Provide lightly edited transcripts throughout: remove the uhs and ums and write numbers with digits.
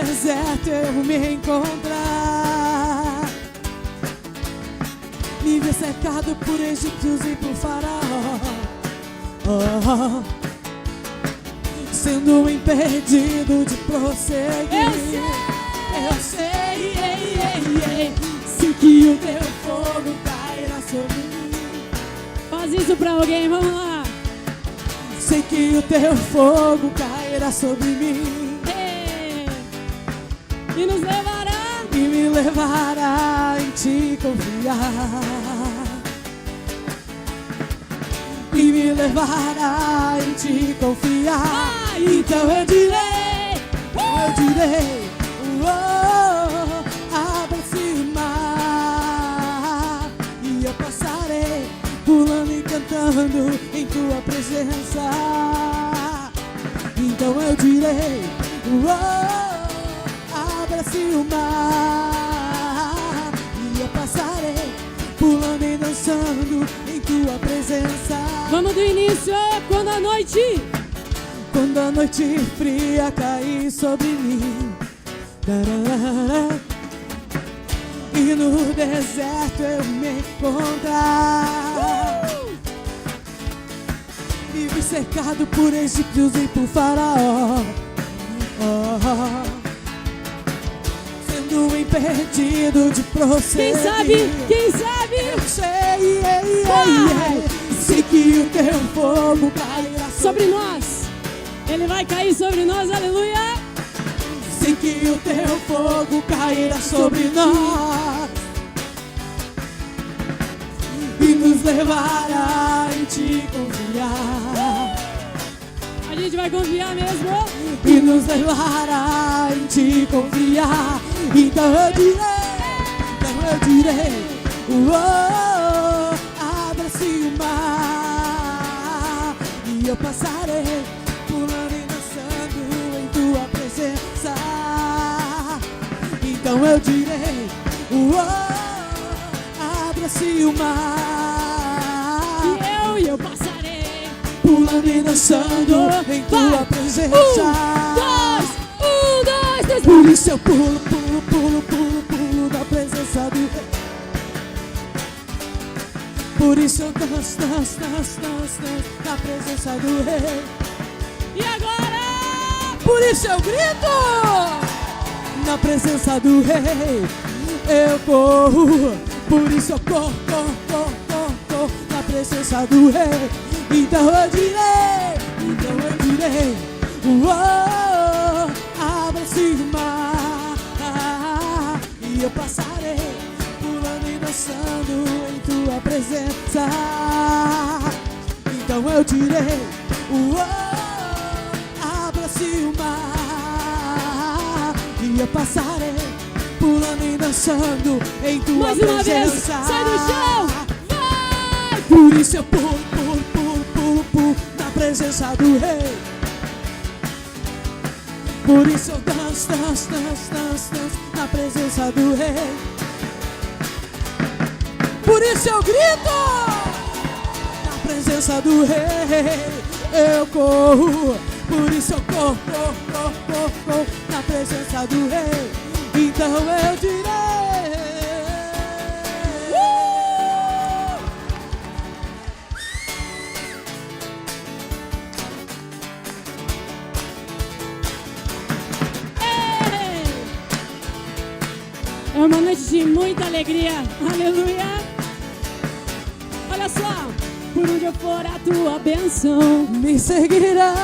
deserto eu me encontrar, me ver cercado por egípcios e por faraó, sendo impedido de prosseguir. Eu sei, sei que o teu fogo cairá sobre mim. Faz isso pra alguém, vamos lá. Sei que o teu fogo cairá sobre mim. E nos levará, e me levará em te confiar, e me levará em te confiar. Então eu direi, abre-se o mar, e eu passarei pulando e cantando em tua presença. Então eu direi, abre-se o mar, e eu passarei pulando e dançando em tua presença. Vamos do início, quando a noite fria cair sobre mim, e no deserto eu me encontrar, me vi cercado por egípcios e por faraó, sendo impedido de prosseguir. Quem sabe? Eu sei, sei que o teu fogo cairá sobre nós. Ele vai cair sobre nós, aleluia. Sei que o teu fogo cairá sobre nós e nos levará em te confiar. A gente vai confiar mesmo. E nos levará em te confiar. Então eu direi, abre-se o mar, e eu passarei pulando e dançando em tua presença. Então eu direi, abre-se o mar, E eu passarei pulando e dançando em tua presença. Um, dois, três. Por isso eu pulo na presença do Rei. Por isso eu danço na presença do Rei. E agora? Por isso eu grito na presença do Rei. Eu corro, por isso eu corro na presença do Rei. Então eu direi, abre-se o mar, e eu passarei pulando e dançando em tua presença. Então eu direi, abre-se o mar, e eu passarei pulando e dançando em tua Mais presença. uma vez, sai do chão, vai! Por isso eu pulo na presença do Rei. Por isso eu danço na presença do Rei. Por isso eu grito na presença do Rei. Eu corro, por isso eu corro na presença do Rei. Então eu direi, É uma noite de muita alegria, aleluia. Olha só, por onde eu for a tua bênção me seguirá,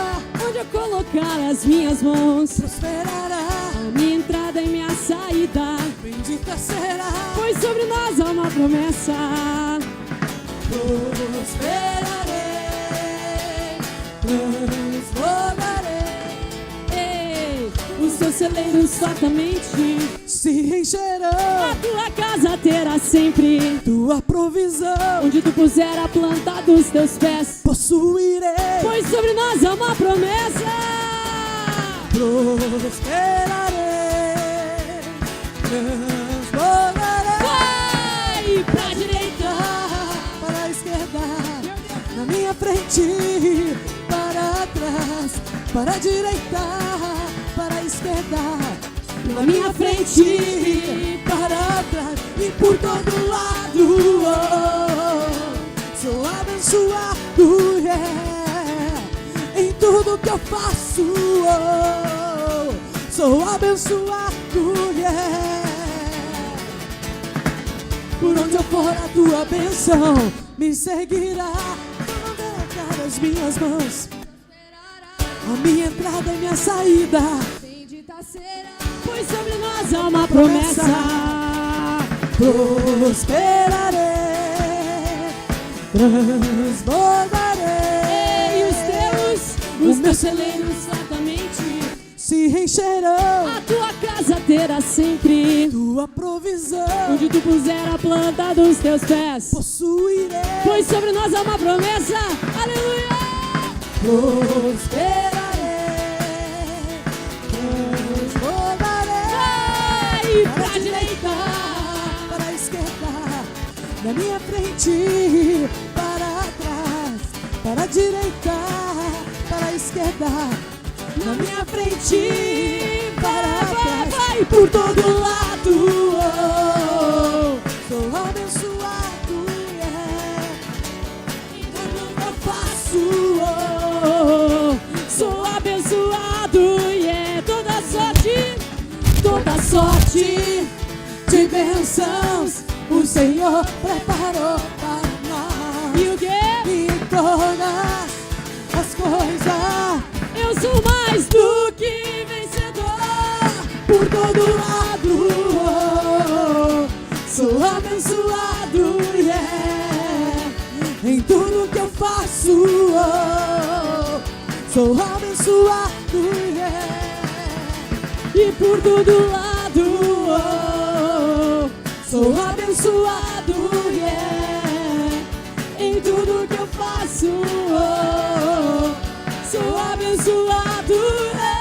onde eu colocar as minhas mãos, prosperará, a minha entrada e minha saída, bendita será, pois sobre nós há uma promessa. Prosperarei, transbordarei. Ei, os teus celeiros fartamente Se encherão, a tua casa terá sempre tua provisão, onde tu puser a planta dos teus pés, possuirei, pois sobre nós há uma promessa. prosperarei, transbordarei. Vai pra direita, Para a esquerda, na minha frente, para trás, para a direita, para a esquerda, na minha frente, para trás e por todo lado. Sou abençoado, yeah, em tudo que eu faço. Sou abençoado, yeah. Por onde eu for a tua bênção me seguirá. As minhas mãos, a minha entrada e minha saída, bendita será, pois sobre nós há uma promessa. Prosperarei, transbordarei, e os meus celeiros certamente se encherão. A tua casa terá sempre tua provisão. Onde tu puser a planta dos teus pés, possuirei, pois sobre nós há uma promessa. Aleluia! Prosperarei, transbordarei, para a direita, para a esquerda, na minha frente, para trás, para a direita, para a esquerda, na minha frente, para trás, vai por todo lado. Sou abençoado, yeah, em tudo que eu faço. Sou abençoado, yeah. Toda sorte De bênçãos o Senhor preparou para nós. E o quê? E todas as coisas eu sou mais do que vencedor. por todo lado. Sou abençoado, yeah, em tudo que eu faço. Sou abençoado, yeah, E por todo lado sou abençoado, yeah. Em tudo que eu faço sou abençoado, yeah.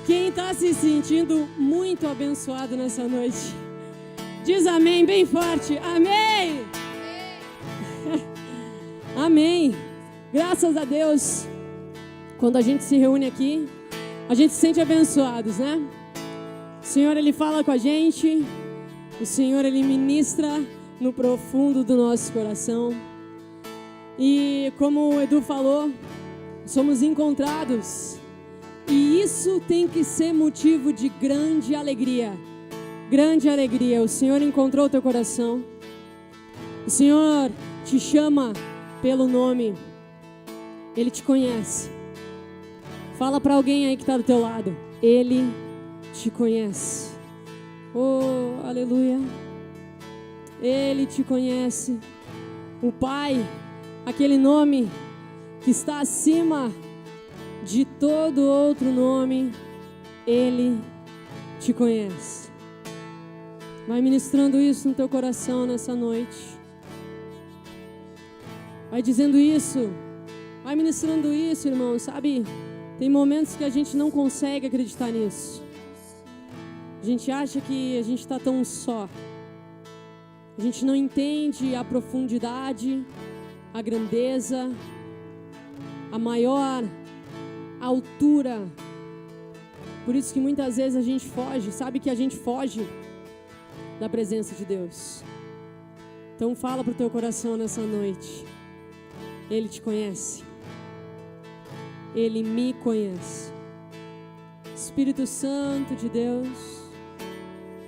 Quem está se sentindo muito abençoado nessa noite? Diz amém bem forte. Amém! Amém! Graças a Deus, quando a gente se reúne aqui, a gente se sente abençoados, né? O Senhor, Ele fala com a gente, o Senhor, Ele ministra no profundo do nosso coração. E como o Edu falou, somos encontrados. E isso tem que ser motivo de grande alegria. Grande alegria. O Senhor encontrou o teu coração. O Senhor te chama pelo nome. Ele te conhece. Fala para alguém aí que está do teu lado. Ele te conhece. Oh, aleluia. Ele te conhece. O Pai, aquele nome que está acima de todo outro nome, Ele te conhece. Vai ministrando isso no teu coração nessa noite. Vai dizendo isso. Vai ministrando isso, irmão, sabe? Tem momentos que a gente não consegue acreditar nisso. A gente acha que a gente está tão só. A gente não entende a profundidade, a grandeza, a maior altura. Por isso que muitas vezes a gente foge. Sabe que a gente foge da presença de Deus. Então fala pro teu coração nessa noite. Ele te conhece. Ele me conhece. Espírito Santo de Deus,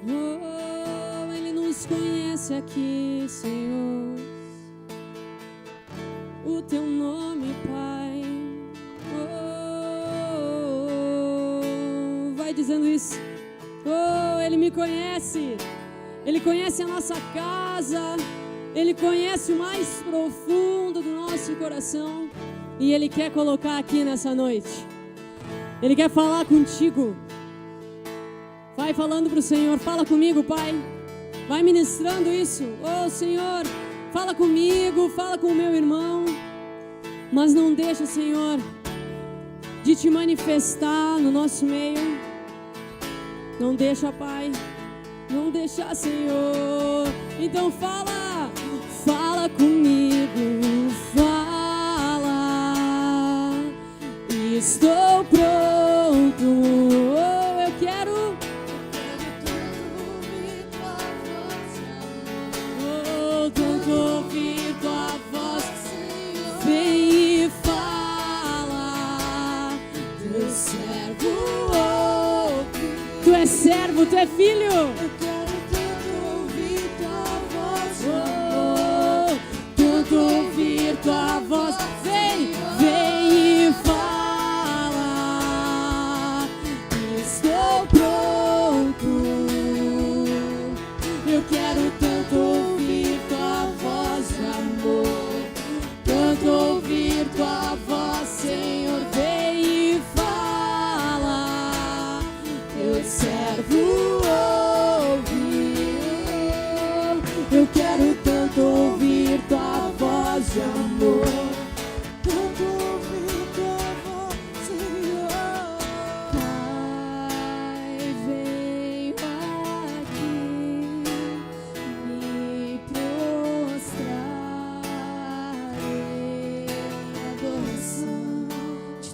oh, Ele nos conhece aqui, Senhor. O teu nome, Pai, oh, vai dizendo isso. Oh, Ele me conhece. Ele conhece a nossa casa. Ele conhece o mais profundo do nosso coração. E Ele quer colocar aqui nessa noite. Ele quer falar contigo. Vai falando para o Senhor. Fala comigo, Pai. Vai ministrando isso. Oh, Senhor, fala comigo. Fala com o meu irmão. Mas não deixa, Senhor, de te manifestar no nosso meio. Não deixa, Pai. Não deixa, Senhor. Então fala. Fala comigo. Fala. Estou pronto. Oh, eu quero tanto ouvir tua voz. Vem e fala, teu servo ouve. Tu és servo, tu é filho. Eu quero tanto ouvir tua voz. Tanto ouvir tua voz. Vem e fala. Estou pronto. Eu quero tanto ouvir tua voz de amor. Tanto ouvir tua voz, Senhor. Vem e fala. Teu servo ouve. Eu quero tanto ouvir tua voz de amor. Tanto ouvir tua voz, Senhor. Pai, venho aqui me prostrarei em adoração de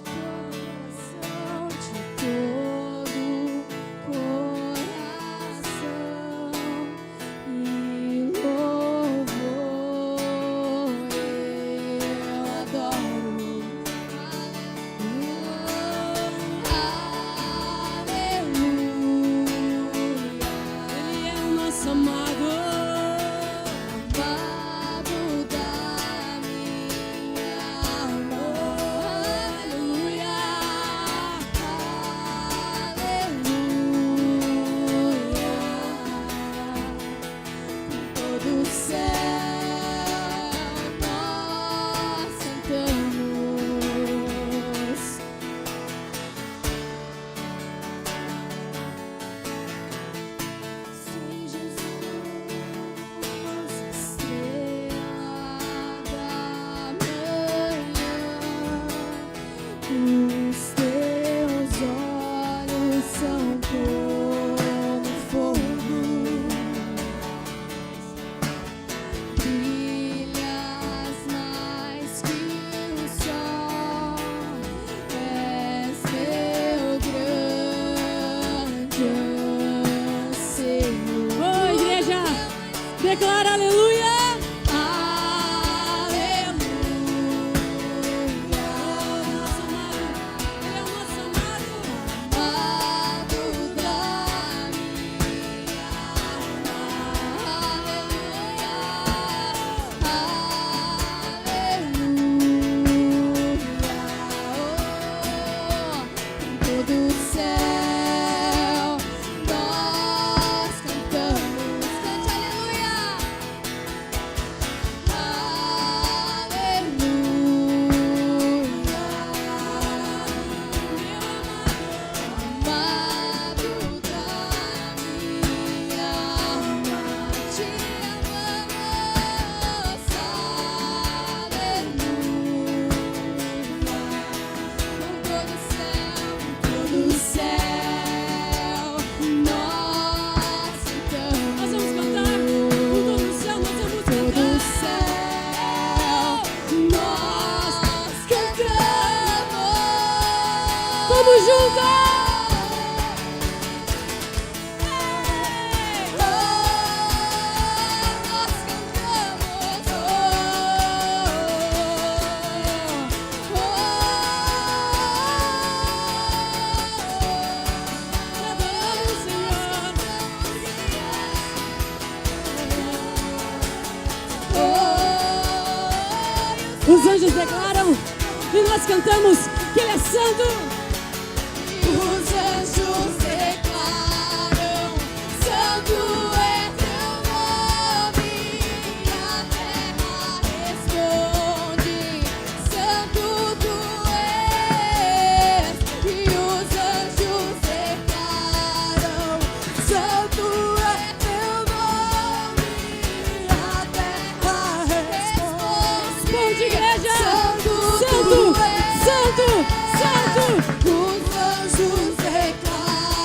todo coração e louvor eu adoro. Aleluia. Ele é o nosso amado, amado da minha alma. Aleluia. Aleluia. Com todo o céu nós cantamos. Sem Jesus, estrela da manhã, Os teus olhos são como fogo, brilhas mais que o sol. És meu grande anseio. Ô, igreja, declara aleluia. Ele é o nosso amado. Amado da minha alma. Aleluia. Em todo o céu nós cantamos. Cante aleluia. Os anjos declaram e nós cantamos que Ele é santo. Os anjos declaram, santo é teu nome, e a terra responde, santo tu és. E os anjos declaram, santo é teu nome, e a terra responde. Responde, igreja. Santo, Santo, tu és. santo, santo. Os anjos declaram.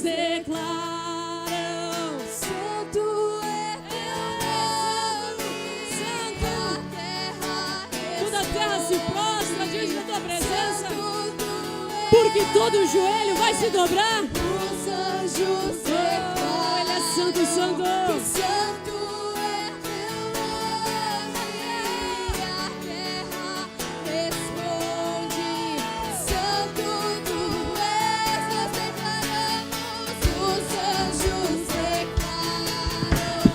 declaram: Santo é teu nome, Santo. Toda a terra se prostra diante da tua presença, porque todo joelho vai se dobrar. Os anjos declaram: Ele é santo, santo. Santo é teu nome, a terra responde: Santo tu és. Nós declaramos, os anjos declaram: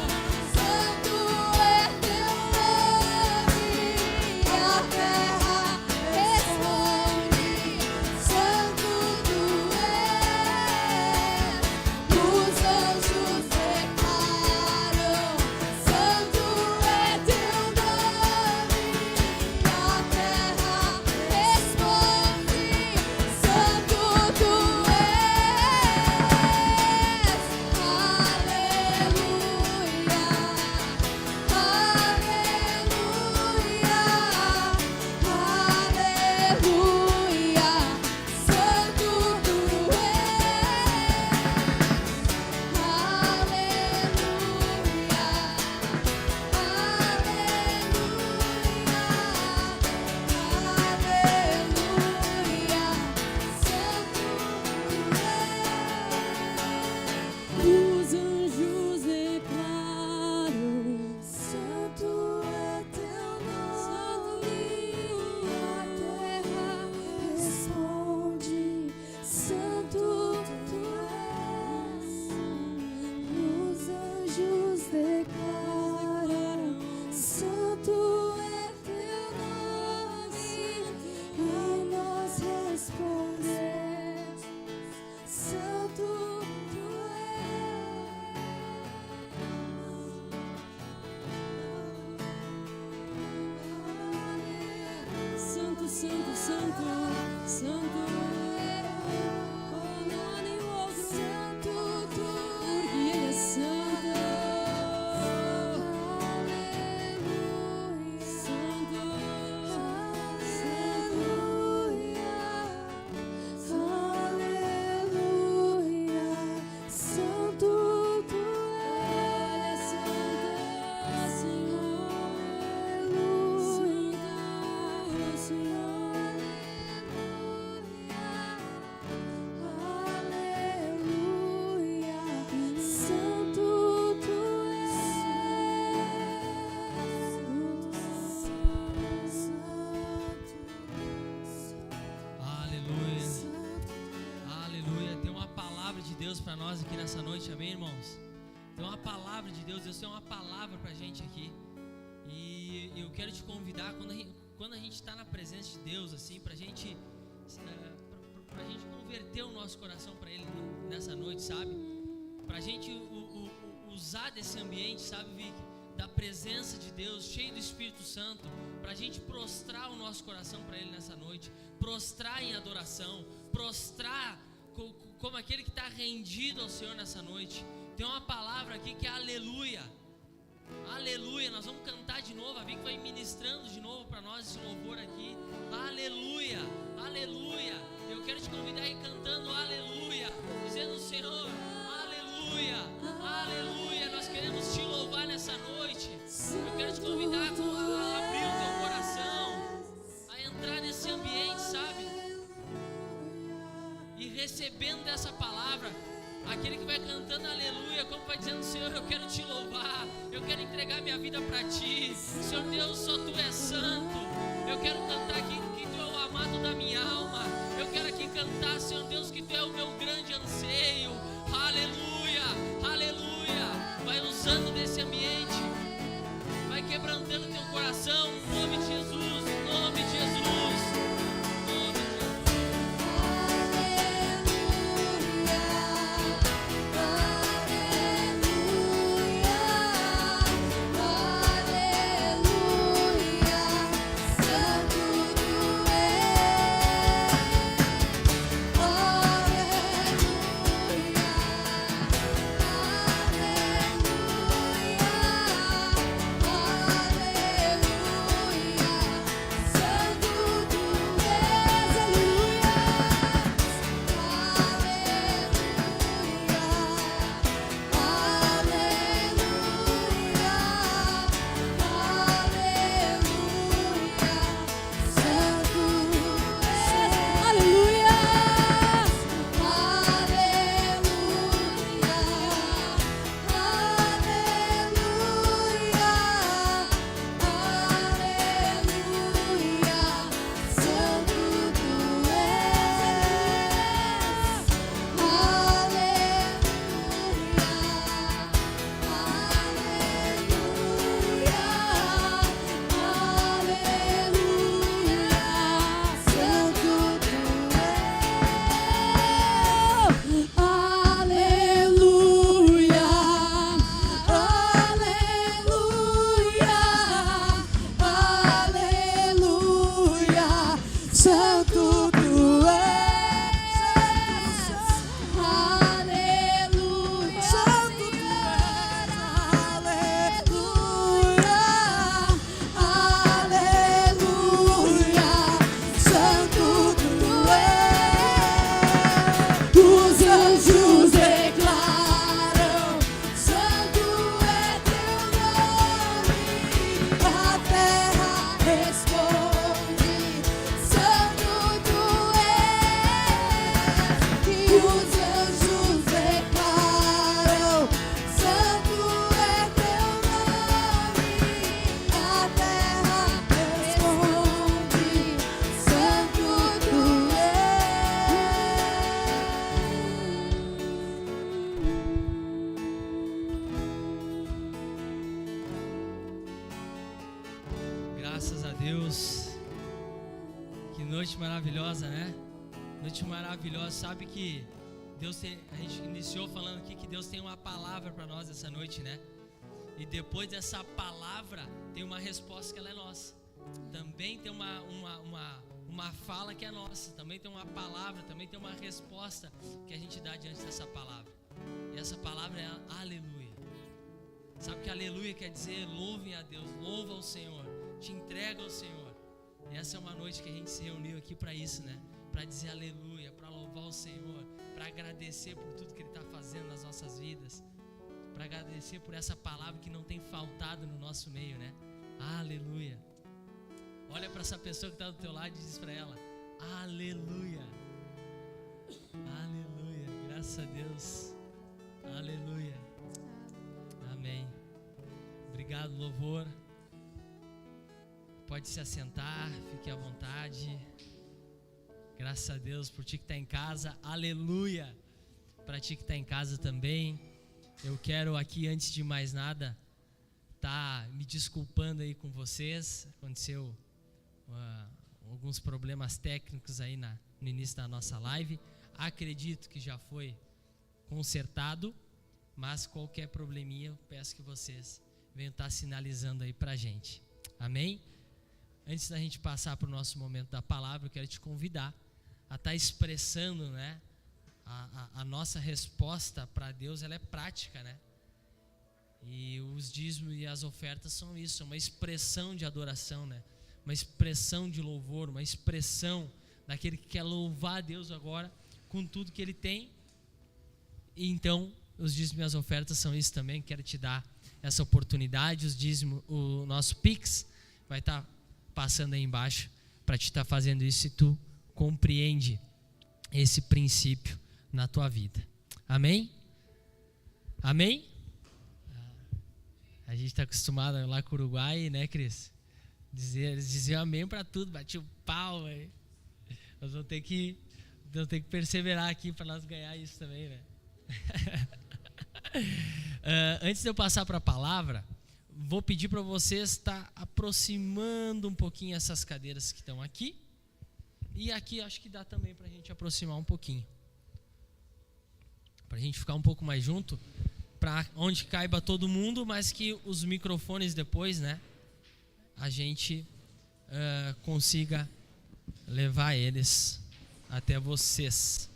Santo é teu nome, a terra responde: Santo tu és. Os anjos declaram: Santo é teu nome, a terra responde: Santo tu és. Aleluia, aleluia, aleluia, Santo tu Os anjos declaram: Santo é teu nome, a terra responde: Santo tu és. Os anjos declaram: Santo é teu nome, e nós respondemos: Santo tu és. Santo, santo, santo, santo. Oh, não há nenhum outro. Santo tu Porque Ele é santo. Aleluia, Santo, aleluia, Santo tu és. Senhor. Aleluia, Senhor. aleluia, Santo tu és. Aleluia, aleluia. Tem uma palavra de Deus para nós aqui nessa noite, amém, irmãos? Tem uma palavra de Deus, Deus tem uma palavra pra gente aqui. E eu quero te convidar, quando a gente está na presença de Deus, assim, pra gente converter o nosso coração para Ele nessa noite, sabe? Pra gente usar desse ambiente, sabe, Vic? Da presença de Deus, cheio do Espírito Santo, pra gente prostrar o nosso coração para Ele nessa noite, prostrar em adoração, prostrar como aquele que está rendido ao Senhor nessa noite. Tem uma palavra aqui que é aleluia. Aleluia, nós vamos cantar de novo. A Vic vai ministrando de novo para nós esse louvor aqui. Aleluia, aleluia. Eu quero te convidar a ir cantando aleluia, dizendo: Senhor, aleluia, aleluia. Nós queremos te louvar nessa noite. Eu quero te convidar a abrir o teu coração, a entrar nesse ambiente, sabe? E recebendo dessa palavra, aquele que vai cantando aleluia, como vai dizendo: Senhor, eu quero te louvar, eu quero entregar minha vida para ti. Senhor Deus, só tu és santo. Eu quero cantar aqui que tu é o amado da minha alma. Eu quero aqui cantar, Senhor Deus, que tu é o meu grande anseio. Aleluia, aleluia. Vai usando desse ambiente, vai quebrantando teu coração, em nome de Jesus, em nome de Jesus. Aleluia, Santo tu és. Deus. Que noite maravilhosa, né? Noite maravilhosa. Sabe que Deus tem, a gente iniciou falando aqui que Deus tem uma palavra para nós essa noite, né? E depois dessa palavra tem uma resposta que ela é nossa. Também tem uma fala que é nossa. Também tem uma palavra, também tem uma resposta que a gente dá diante dessa palavra. E essa palavra é aleluia. Sabe que aleluia quer dizer louvem a Deus, louva ao Senhor, te entrega ao Senhor. E essa é uma noite que a gente se reuniu aqui para isso, né? Para dizer aleluia, para louvar o Senhor, para agradecer por tudo que Ele está fazendo nas nossas vidas, para agradecer por essa palavra que não tem faltado no nosso meio, né? Aleluia. Olha para essa pessoa que está do teu lado e diz para ela, aleluia. Aleluia, graças a Deus. Aleluia. Amém. Obrigado, louvor. Pode se assentar, fique à vontade. Graças a Deus por ti que está em casa. Aleluia. Para ti que está em casa também. Eu quero aqui, antes de mais nada, tá me desculpando aí com vocês. Aconteceu alguns problemas técnicos aí no início da nossa live. Acredito que já foi consertado, mas qualquer probleminha eu peço que vocês venham estar sinalizando aí pra gente. Amém? Antes da gente passar para o nosso momento da palavra, eu quero te convidar a estar expressando, né? A nossa resposta para Deus, ela é prática, né? E os dízimos e as ofertas são isso, uma expressão de adoração, né? Uma expressão de louvor, uma expressão daquele que quer louvar a Deus agora com tudo que Ele tem. E então, os dízimos e as ofertas são isso também. Quero te dar essa oportunidade. Os dízimos, o nosso Pix vai estar passando aí embaixo para te estar fazendo isso se tu compreende esse princípio na tua vida. Amém? Amém? A gente está acostumado lá com o Uruguai, né, Cris? Eles diziam amém para tudo, batiam pau, véio. Nós vamos ter que perseverar aqui para nós ganhar isso também, né? Antes de eu passar para a palavra, vou pedir para vocês estar aproximando um pouquinho essas cadeiras que estão aqui. E aqui acho que dá também para a gente aproximar um pouquinho. Para a gente ficar um pouco mais junto, para onde caiba todo mundo, mas que os microfones depois, né, a gente consiga levar eles até vocês.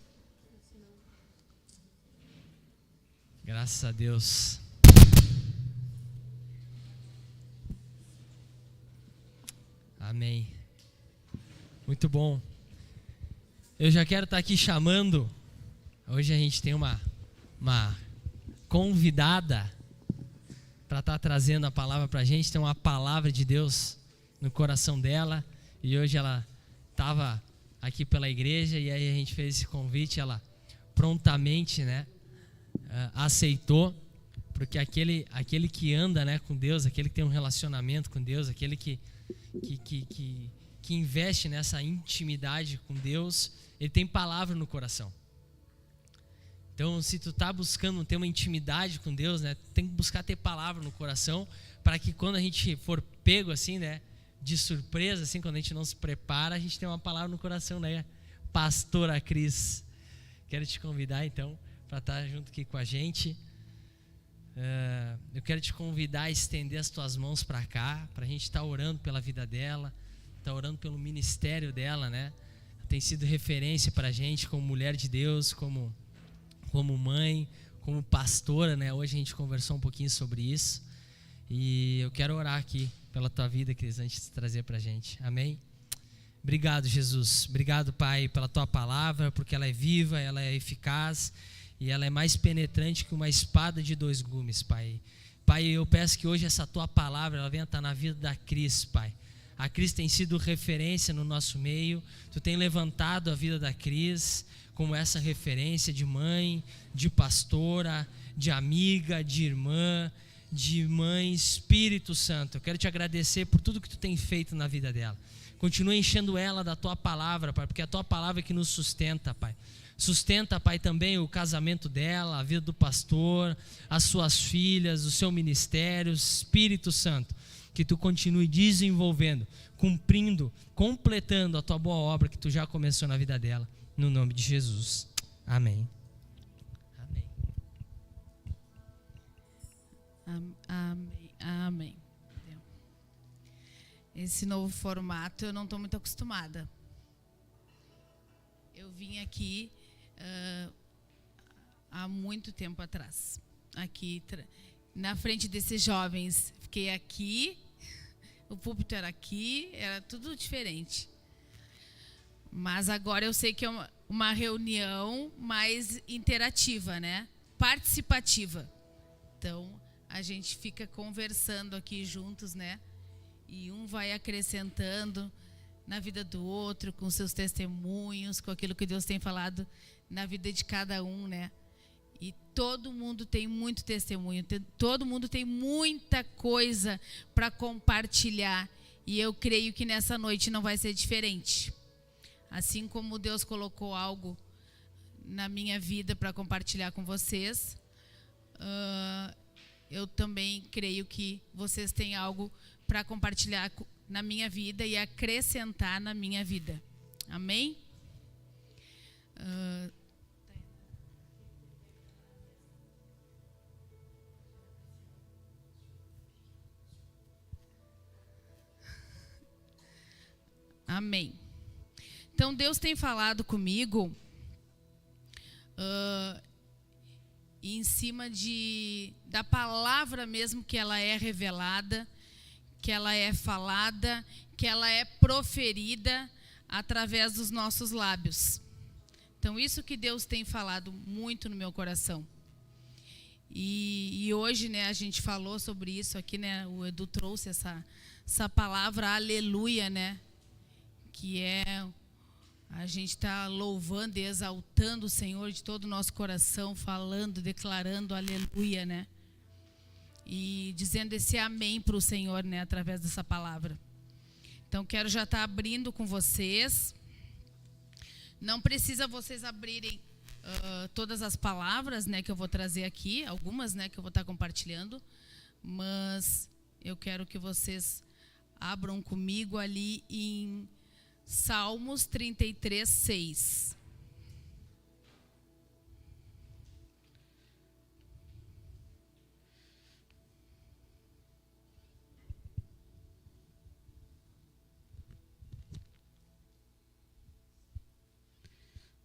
Graças a Deus. Amém. Muito bom. Eu já quero estar aqui chamando. Hoje a gente tem uma convidada para estar trazendo a palavra para a gente. Tem uma palavra de Deus no coração dela. E hoje ela estava aqui pela igreja e aí a gente fez esse convite. Ela prontamente, né, aceitou. Porque aquele que anda, né, com Deus, aquele que tem um relacionamento com Deus, aquele que investe nessa intimidade com Deus, ele tem palavra no coração. Então, se tu tá buscando ter uma intimidade com Deus, né, tem que buscar ter palavra no coração, para que quando a gente for pego assim, né, de surpresa, assim, quando a gente não se prepara, a gente tem uma palavra no coração, né? Pastora Cris, quero te convidar então para estar junto aqui com a gente. Eu quero te convidar a estender as tuas mãos para cá, para a gente estar orando pela vida dela, estar orando pelo ministério dela, né? Tem sido referência para a gente como mulher de Deus, como mãe, como pastora, né? Hoje a gente conversou um pouquinho sobre isso. E eu quero orar aqui pela tua vida, Cris, antes de trazer para a gente. Amém? Obrigado, Jesus. Obrigado, Pai, pela tua palavra, porque ela é viva, ela é eficaz e ela é mais penetrante que uma espada de 2 gumes, Pai. Pai, eu peço que hoje essa tua palavra ela venha estar na vida da Cris, Pai. A Cris tem sido referência no nosso meio. Tu tem levantado a vida da Cris como essa referência de mãe, de pastora, de amiga, de irmã, de mãe, Espírito Santo. Eu quero te agradecer por tudo que tu tem feito na vida dela. Continua enchendo ela da tua palavra, Pai, porque é a tua palavra que nos sustenta, Pai. Sustenta, Pai, também o casamento dela, a vida do pastor, as suas filhas, o seu ministério, Espírito Santo. que tu continue desenvolvendo, cumprindo, completando a tua boa obra que tu já começou na vida dela, no nome de Jesus. Amém. Amém. Amém. Amém. Esse novo formato eu não estou muito acostumada. Eu vim aqui há muito tempo atrás. Aqui, na frente desses jovens. Fiquei aqui, o púlpito era aqui, era tudo diferente. Mas agora eu sei que é uma reunião mais interativa, né? Participativa. Então, a gente fica conversando aqui juntos, né? E um vai acrescentando na vida do outro, com seus testemunhos, com aquilo que Deus tem falado na vida de cada um, né? E todo mundo tem muito testemunho, todo mundo tem muita coisa para compartilhar. E eu creio que nessa noite não vai ser diferente. Assim como Deus colocou algo na minha vida para compartilhar com vocês, eu também creio que vocês têm algo para compartilhar na minha vida e acrescentar na minha vida. Amém? Amém. Então, Deus tem falado comigo em cima da palavra mesmo, que ela é revelada, que ela é falada, que ela é proferida através dos nossos lábios. Então, isso que Deus tem falado muito no meu coração. E hoje, né, a gente falou sobre isso aqui, né? O Edu trouxe essa palavra aleluia, né? Que é a gente está louvando e exaltando o Senhor de todo o nosso coração, falando, declarando aleluia, né? E dizendo esse amém para o Senhor, né, através dessa palavra. Então, quero já estar abrindo com vocês. Não precisa vocês abrirem todas as palavras, né, que eu vou trazer aqui, algumas, né, que eu vou estar compartilhando, mas eu quero que vocês abram comigo ali em Salmos 33, 6.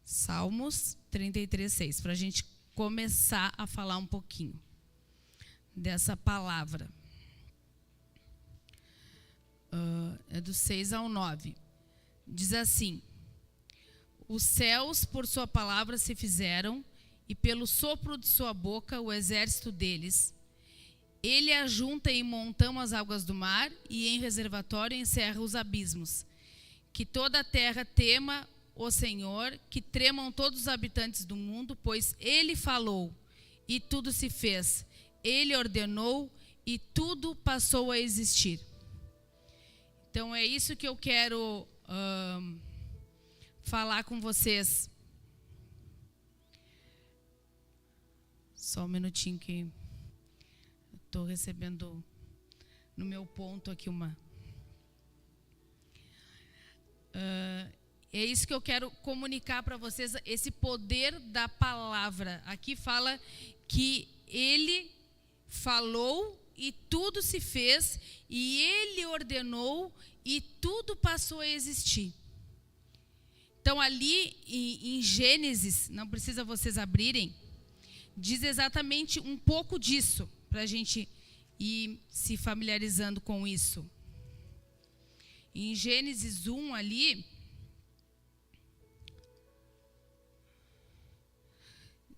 Salmos 33, 6, para a gente começar a falar um pouquinho dessa palavra. É do 6 ao 9. Diz assim: os céus por sua palavra se fizeram, e pelo sopro de sua boca o exército deles. Ele ajunta em montão as águas do mar, e em reservatório encerra os abismos. Que toda a terra tema o Senhor, que tremam todos os habitantes do mundo, pois Ele falou, e tudo se fez. Ele ordenou, e tudo passou a existir. Então, é isso que eu quero falar com vocês. Só um minutinho que estou recebendo no meu ponto aqui uma... é isso que eu quero comunicar para vocês, esse poder da palavra. Aqui fala que Ele falou e tudo se fez, e Ele ordenou e tudo passou a existir. Então, ali em Gênesis, não precisa vocês abrirem, diz exatamente um pouco disso, para a gente ir se familiarizando com isso. Em Gênesis 1 ali,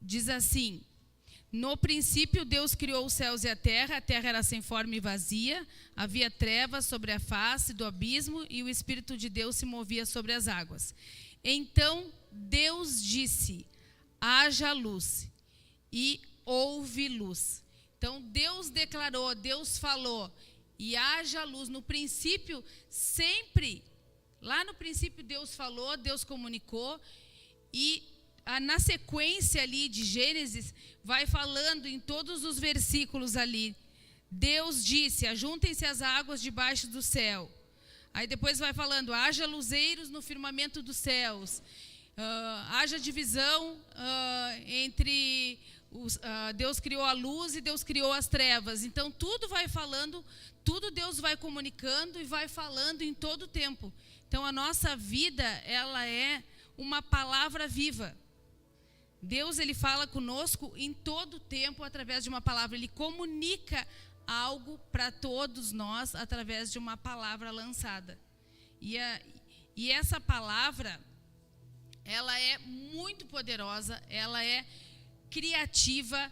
diz assim: no princípio Deus criou os céus e a terra era sem forma e vazia, havia trevas sobre a face do abismo e o Espírito de Deus se movia sobre as águas. Então Deus disse: haja luz, e houve luz. Então Deus declarou, Deus falou, e haja luz. No princípio, sempre, lá no princípio Deus falou, Deus comunicou, e na sequência ali de Gênesis, vai falando em todos os versículos ali Deus disse, ajuntem-se as águas debaixo do céu. Aí depois vai falando, haja luzeiros no firmamento dos céus. Haja divisão entre... Deus criou a luz e Deus criou as trevas. Então tudo vai falando, tudo Deus vai comunicando e vai falando em todo o tempo. Então a nossa vida, ela é uma palavra viva. Deus, ele fala conosco em todo o tempo através de uma palavra. Ele comunica algo para todos nós através de uma palavra lançada. E essa palavra, ela é muito poderosa, ela é criativa.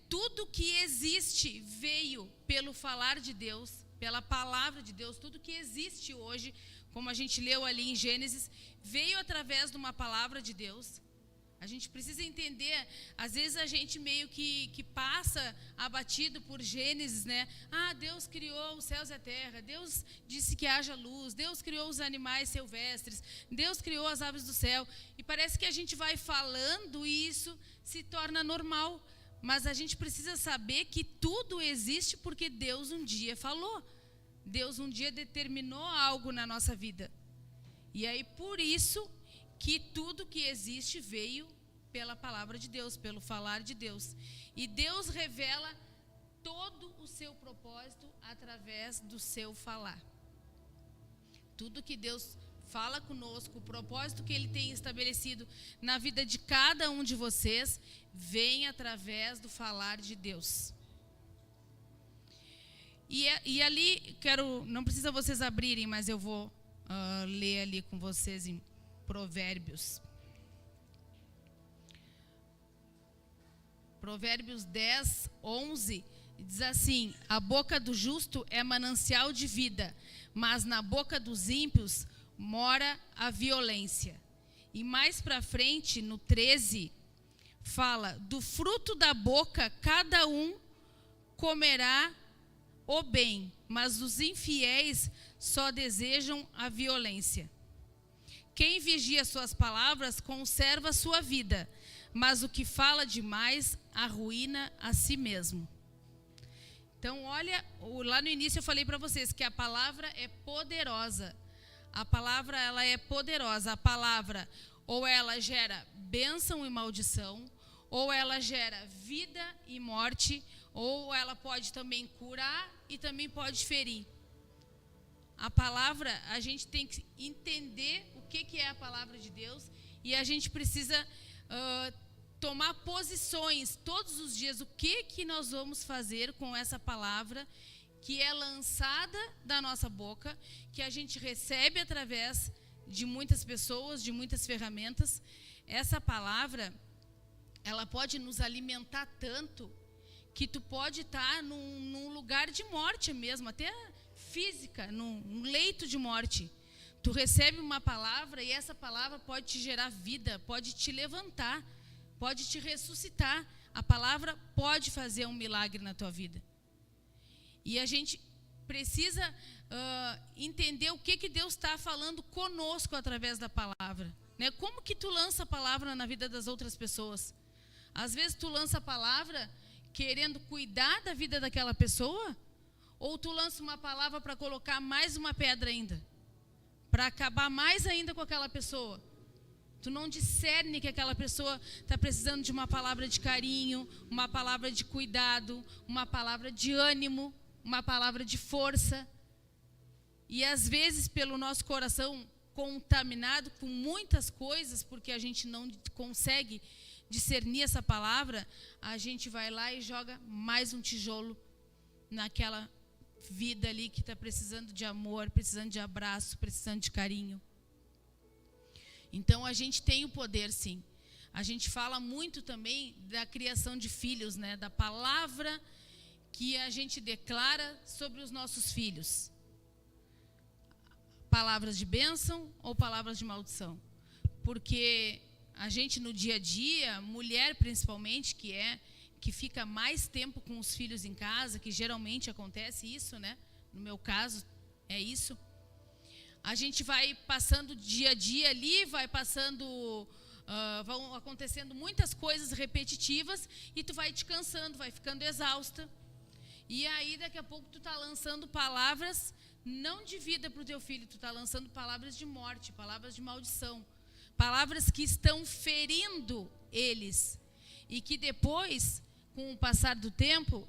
Tudo que existe veio pelo falar de Deus, pela palavra de Deus. Tudo que existe hoje, como a gente leu ali em Gênesis, veio através de uma palavra de Deus. A gente precisa entender, às vezes a gente meio que passa abatido por Gênesis, né? Deus criou os céus e a terra, Deus disse que haja luz, Deus criou os animais silvestres, Deus criou as aves do céu. E parece que a gente vai falando e isso se torna normal. Mas a gente precisa saber que tudo existe porque Deus um dia falou. Deus um dia determinou algo na nossa vida. E aí por isso que tudo que existe veio pela palavra de Deus, pelo falar de Deus. E Deus revela todo o seu propósito através do seu falar. Tudo que Deus fala conosco, o propósito que Ele tem estabelecido na vida de cada um de vocês, vem através do falar de Deus. E ali, não precisa vocês abrirem, mas eu vou ler ali com vocês em Provérbios. Provérbios 10, 11, diz assim: a boca do justo é manancial de vida, mas na boca dos ímpios mora a violência. E mais para frente, no 13, fala: do fruto da boca cada um comerá o bem, mas os infiéis só desejam a violência. Quem vigia suas palavras conserva sua vida, mas o que fala demais arruína a si mesmo. Então, olha, lá no início eu falei para vocês que a palavra é poderosa. A palavra, ela é poderosa. A palavra, ou ela gera bênção e maldição, ou ela gera vida e morte, ou ela pode também curar e também pode ferir. A palavra, a gente tem que entender o que é a palavra de Deus e a gente precisa tomar posições todos os dias. O que nós vamos fazer com essa palavra que é lançada da nossa boca, que a gente recebe através de muitas pessoas, de muitas ferramentas. Essa palavra, ela pode nos alimentar tanto que tu pode estar num lugar de morte mesmo, até física, num leito de morte. Tu recebe uma palavra e essa palavra pode te gerar vida, pode te levantar, pode te ressuscitar. A palavra pode fazer um milagre na tua vida. E a gente precisa entender o que Deus está falando conosco através da palavra, né? Como que tu lança a palavra na vida das outras pessoas? Às vezes tu lança a palavra querendo cuidar da vida daquela pessoa, ou tu lança uma palavra para colocar mais uma pedra ainda, para acabar mais ainda com aquela pessoa. Tu não discerne que aquela pessoa está precisando de uma palavra de carinho, uma palavra de cuidado, uma palavra de ânimo, uma palavra de força. E às vezes pelo nosso coração contaminado com muitas coisas, porque a gente não consegue discernir essa palavra, a gente vai lá e joga mais um tijolo naquela vida ali que está precisando de amor, precisando de abraço, precisando de carinho. Então a gente tem o poder, sim. A gente fala muito também da criação de filhos, né? Da palavra que a gente declara sobre os nossos filhos. Palavras de bênção ou palavras de maldição? Porque a gente no dia a dia, mulher principalmente, que fica mais tempo com os filhos em casa, que geralmente acontece isso, né? No meu caso, é isso. A gente vai passando dia a dia ali, vai passando, vão acontecendo muitas coisas repetitivas e tu vai te cansando, vai ficando exausta. E aí daqui a pouco tu tá lançando palavras não de vida para o teu filho, tu tá lançando palavras de morte, palavras de maldição, palavras que estão ferindo eles, e que depois, com o passar do tempo,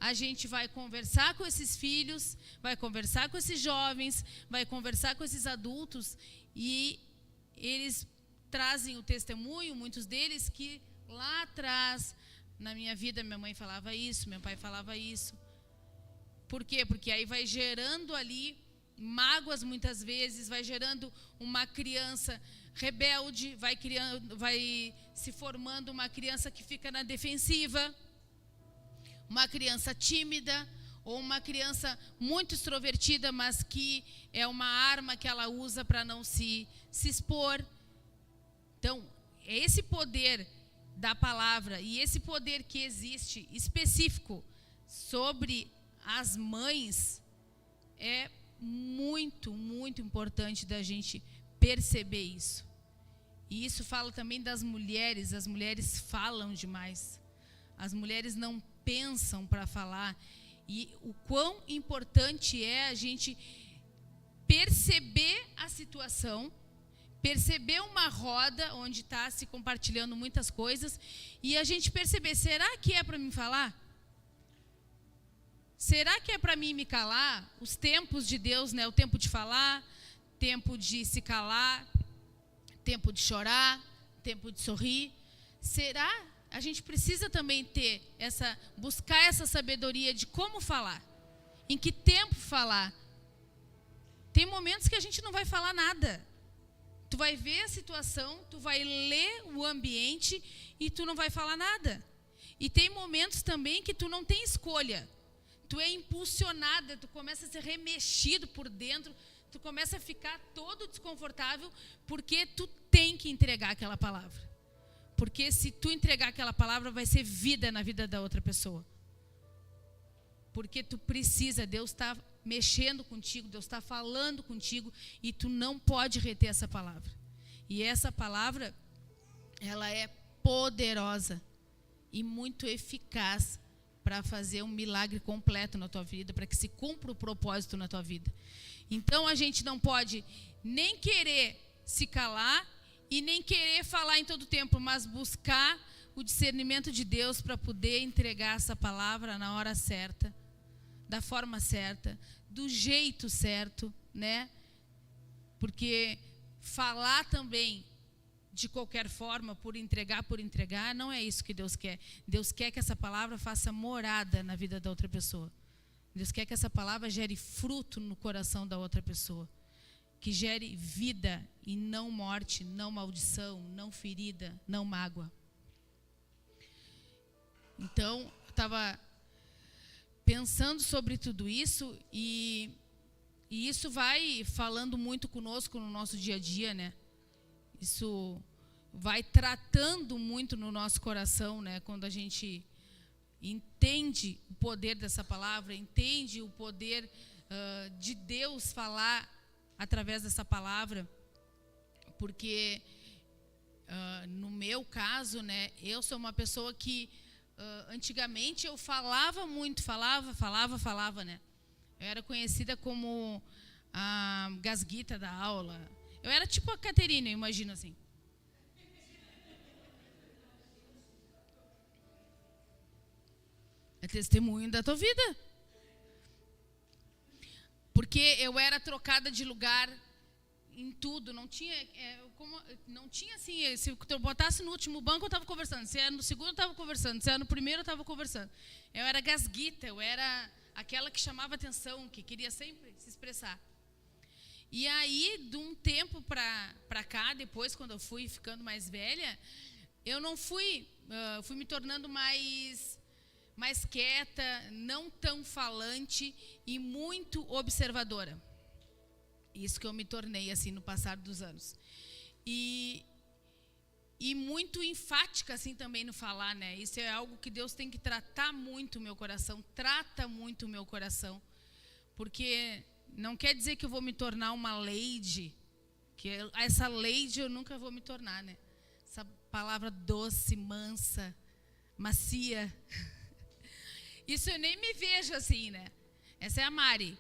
a gente vai conversar com esses filhos, vai conversar com esses jovens, vai conversar com esses adultos, e eles trazem o testemunho, muitos deles, que lá atrás, na minha vida, minha mãe falava isso, meu pai falava isso. Por quê? Porque aí vai gerando ali mágoas muitas vezes, vai gerando uma criança rebelde, vai se formando uma criança que fica na defensiva, uma criança tímida, ou uma criança muito extrovertida, mas que é uma arma que ela usa para não se expor. Então, esse poder da palavra e esse poder que existe específico sobre as mães é muito, muito importante da gente perceber isso. E isso fala também das mulheres. As mulheres falam demais. As mulheres não pensam para falar. E o quão importante é a gente perceber a situação, perceber uma roda onde está se compartilhando muitas coisas, e a gente perceber, será que é para mim falar? Será que é para mim me calar? Os tempos de Deus, né? O tempo de falar, tempo de se calar, tempo de chorar, tempo de sorrir. Será? A gente precisa também buscar essa sabedoria de como falar, em que tempo falar. Tem momentos que a gente não vai falar nada. Tu vai ver a situação, tu vai ler o ambiente e tu não vai falar nada. E tem momentos também que tu não tem escolha. Tu é impulsionada, tu começa a ser remexido por dentro, tu começa a ficar todo desconfortável, porque tu tem que entregar aquela palavra. Porque se tu entregar aquela palavra, vai ser vida na vida da outra pessoa. Porque tu precisa, Deus está mexendo contigo, Deus está falando contigo, e tu não pode reter essa palavra. E essa palavra, ela é poderosa e muito eficaz para fazer um milagre completo na tua vida, para que se cumpra o propósito na tua vida. Então a gente não pode nem querer se calar e nem querer falar em todo tempo, mas buscar o discernimento de Deus para poder entregar essa palavra na hora certa, da forma certa, do jeito certo, né? Porque falar também de qualquer forma, por entregar, não é isso que Deus quer. Deus quer que essa palavra faça morada na vida da outra pessoa. Deus quer que essa palavra gere fruto no coração da outra pessoa. Que gere vida e não morte, não maldição, não ferida, não mágoa. Então, eu estava pensando sobre tudo isso, e isso vai falando muito conosco no nosso dia a dia, né? Isso vai tratando muito no nosso coração, né? Quando a gente entende o poder dessa palavra, entende o poder de Deus falar através dessa palavra, porque no meu caso, né? Eu sou uma pessoa que antigamente eu falava muito, falava, né? Eu era conhecida como a gasguita da aula. Eu era tipo a Caterina, eu imagino assim. É testemunho da tua vida. Porque eu era trocada de lugar em tudo, não tinha assim, se eu botasse no último banco eu estava conversando, se era no segundo eu estava conversando, se era no primeiro eu estava conversando. Eu era gasguita, eu era aquela que chamava atenção, que queria sempre se expressar. E aí, de um tempo para cá, depois, quando eu fui ficando mais velha, eu não fui me tornando mais quieta, não tão falante e muito observadora. Isso que eu me tornei assim no passar dos anos. E muito enfática assim também no falar, né? Isso é algo que Deus tem que tratar muito o meu coração, trata muito o meu coração. Porque não quer dizer que eu vou me tornar uma lady, que essa lady eu nunca vou me tornar, né? Essa palavra doce, mansa, macia. Isso eu nem me vejo assim, né? Essa é a Mari.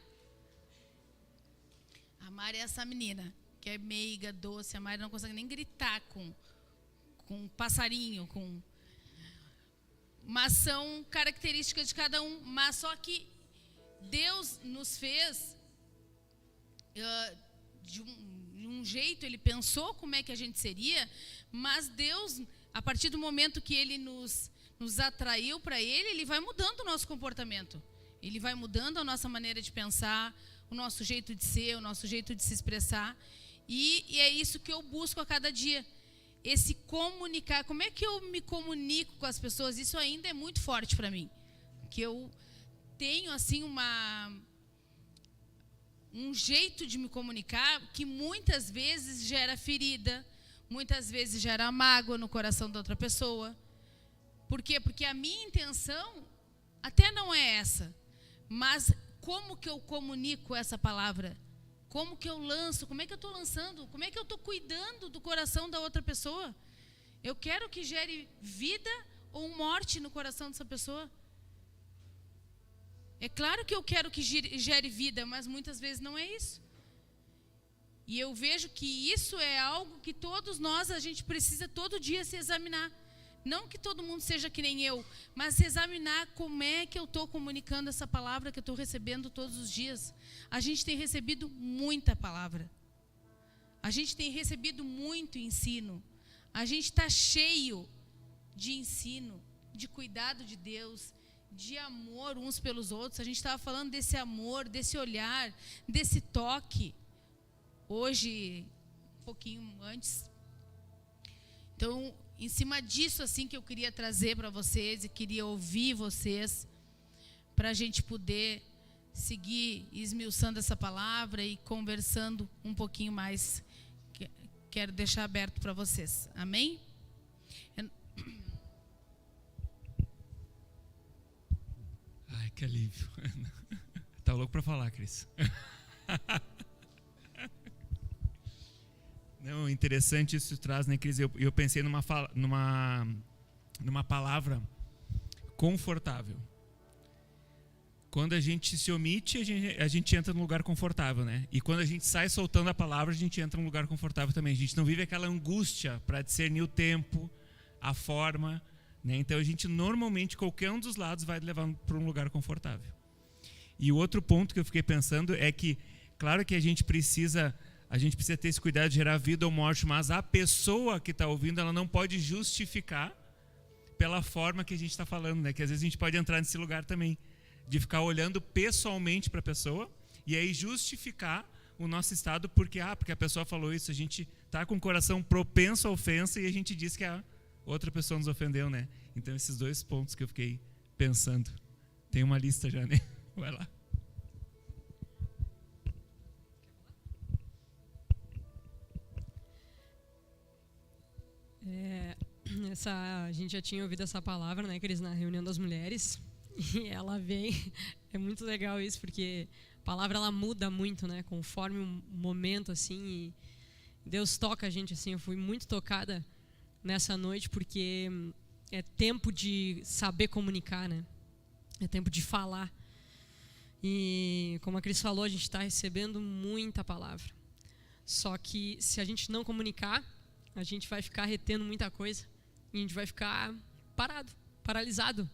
A Mari é essa menina que é meiga, doce. A Mari não consegue nem gritar com passarinho, mas são características de cada um. Mas só que Deus nos fez de um jeito, Ele pensou como é que a gente seria, mas Deus, a partir do momento que Ele nos atraiu para Ele vai mudando o nosso comportamento. Ele vai mudando a nossa maneira de pensar, o nosso jeito de ser, o nosso jeito de se expressar. E é isso que eu busco a cada dia. Esse comunicar. Como é que eu me comunico com as pessoas? Isso ainda é muito forte para mim. Que eu tenho, assim, um jeito de me comunicar que muitas vezes gera ferida, muitas vezes gera mágoa no coração da outra pessoa. Por quê? Porque a minha intenção até não é essa. Mas como que eu comunico essa palavra? Como que eu lanço? Como é que eu estou lançando? Como é que eu estou cuidando do coração da outra pessoa? Eu quero que gere vida ou morte no coração dessa pessoa. É claro que eu quero que gere vida, mas muitas vezes não é isso. E eu vejo que isso é algo que todos nós, a gente precisa todo dia se examinar. Não que todo mundo seja que nem eu, mas examinar como é que eu estou comunicando essa palavra que eu estou recebendo todos os dias. A gente tem recebido muita palavra. A gente tem recebido muito ensino. A gente está cheio de ensino, de cuidado de Deus, de amor uns pelos outros. A gente estava falando desse amor, desse olhar, desse toque. Hoje, um pouquinho antes. Então, em cima disso, assim, que eu queria trazer para vocês e queria ouvir vocês, para a gente poder seguir esmiuçando essa palavra e conversando um pouquinho mais. Quero deixar aberto para vocês. Amém? Ai, que alívio. Tá louco para falar, Cris. Não, interessante isso traz, né, Cris? Eu pensei numa palavra confortável. Quando a gente se omite, a gente entra num lugar confortável, né? E quando a gente sai soltando a palavra, a gente entra num lugar confortável também. A gente não vive aquela angústia para discernir o tempo, a forma, né? Então a gente normalmente, qualquer um dos lados vai levar para um lugar confortável. E o outro ponto que eu fiquei pensando é que, claro que a gente precisa ter esse cuidado de gerar vida ou morte, mas a pessoa que está ouvindo, ela não pode justificar pela forma que a gente está falando, né? Que às vezes a gente pode entrar nesse lugar também, de ficar olhando pessoalmente para a pessoa e aí justificar o nosso estado porque a pessoa falou isso, a gente está com o coração propenso à ofensa e a gente diz que a outra pessoa nos ofendeu, né? Então esses dois pontos que eu fiquei pensando. Tem uma lista já, né? Vai lá. A gente já tinha ouvido essa palavra, né, Cris, na reunião das mulheres, e ela vem, é muito legal isso, porque a palavra ela muda muito, né, conforme o momento, assim, e Deus toca a gente, assim. Eu fui muito tocada nessa noite, porque é tempo de saber comunicar, né, é tempo de falar, e como a Cris falou, a gente está recebendo muita palavra, só que se a gente não comunicar, a gente vai ficar retendo muita coisa e a gente vai ficar paralisado.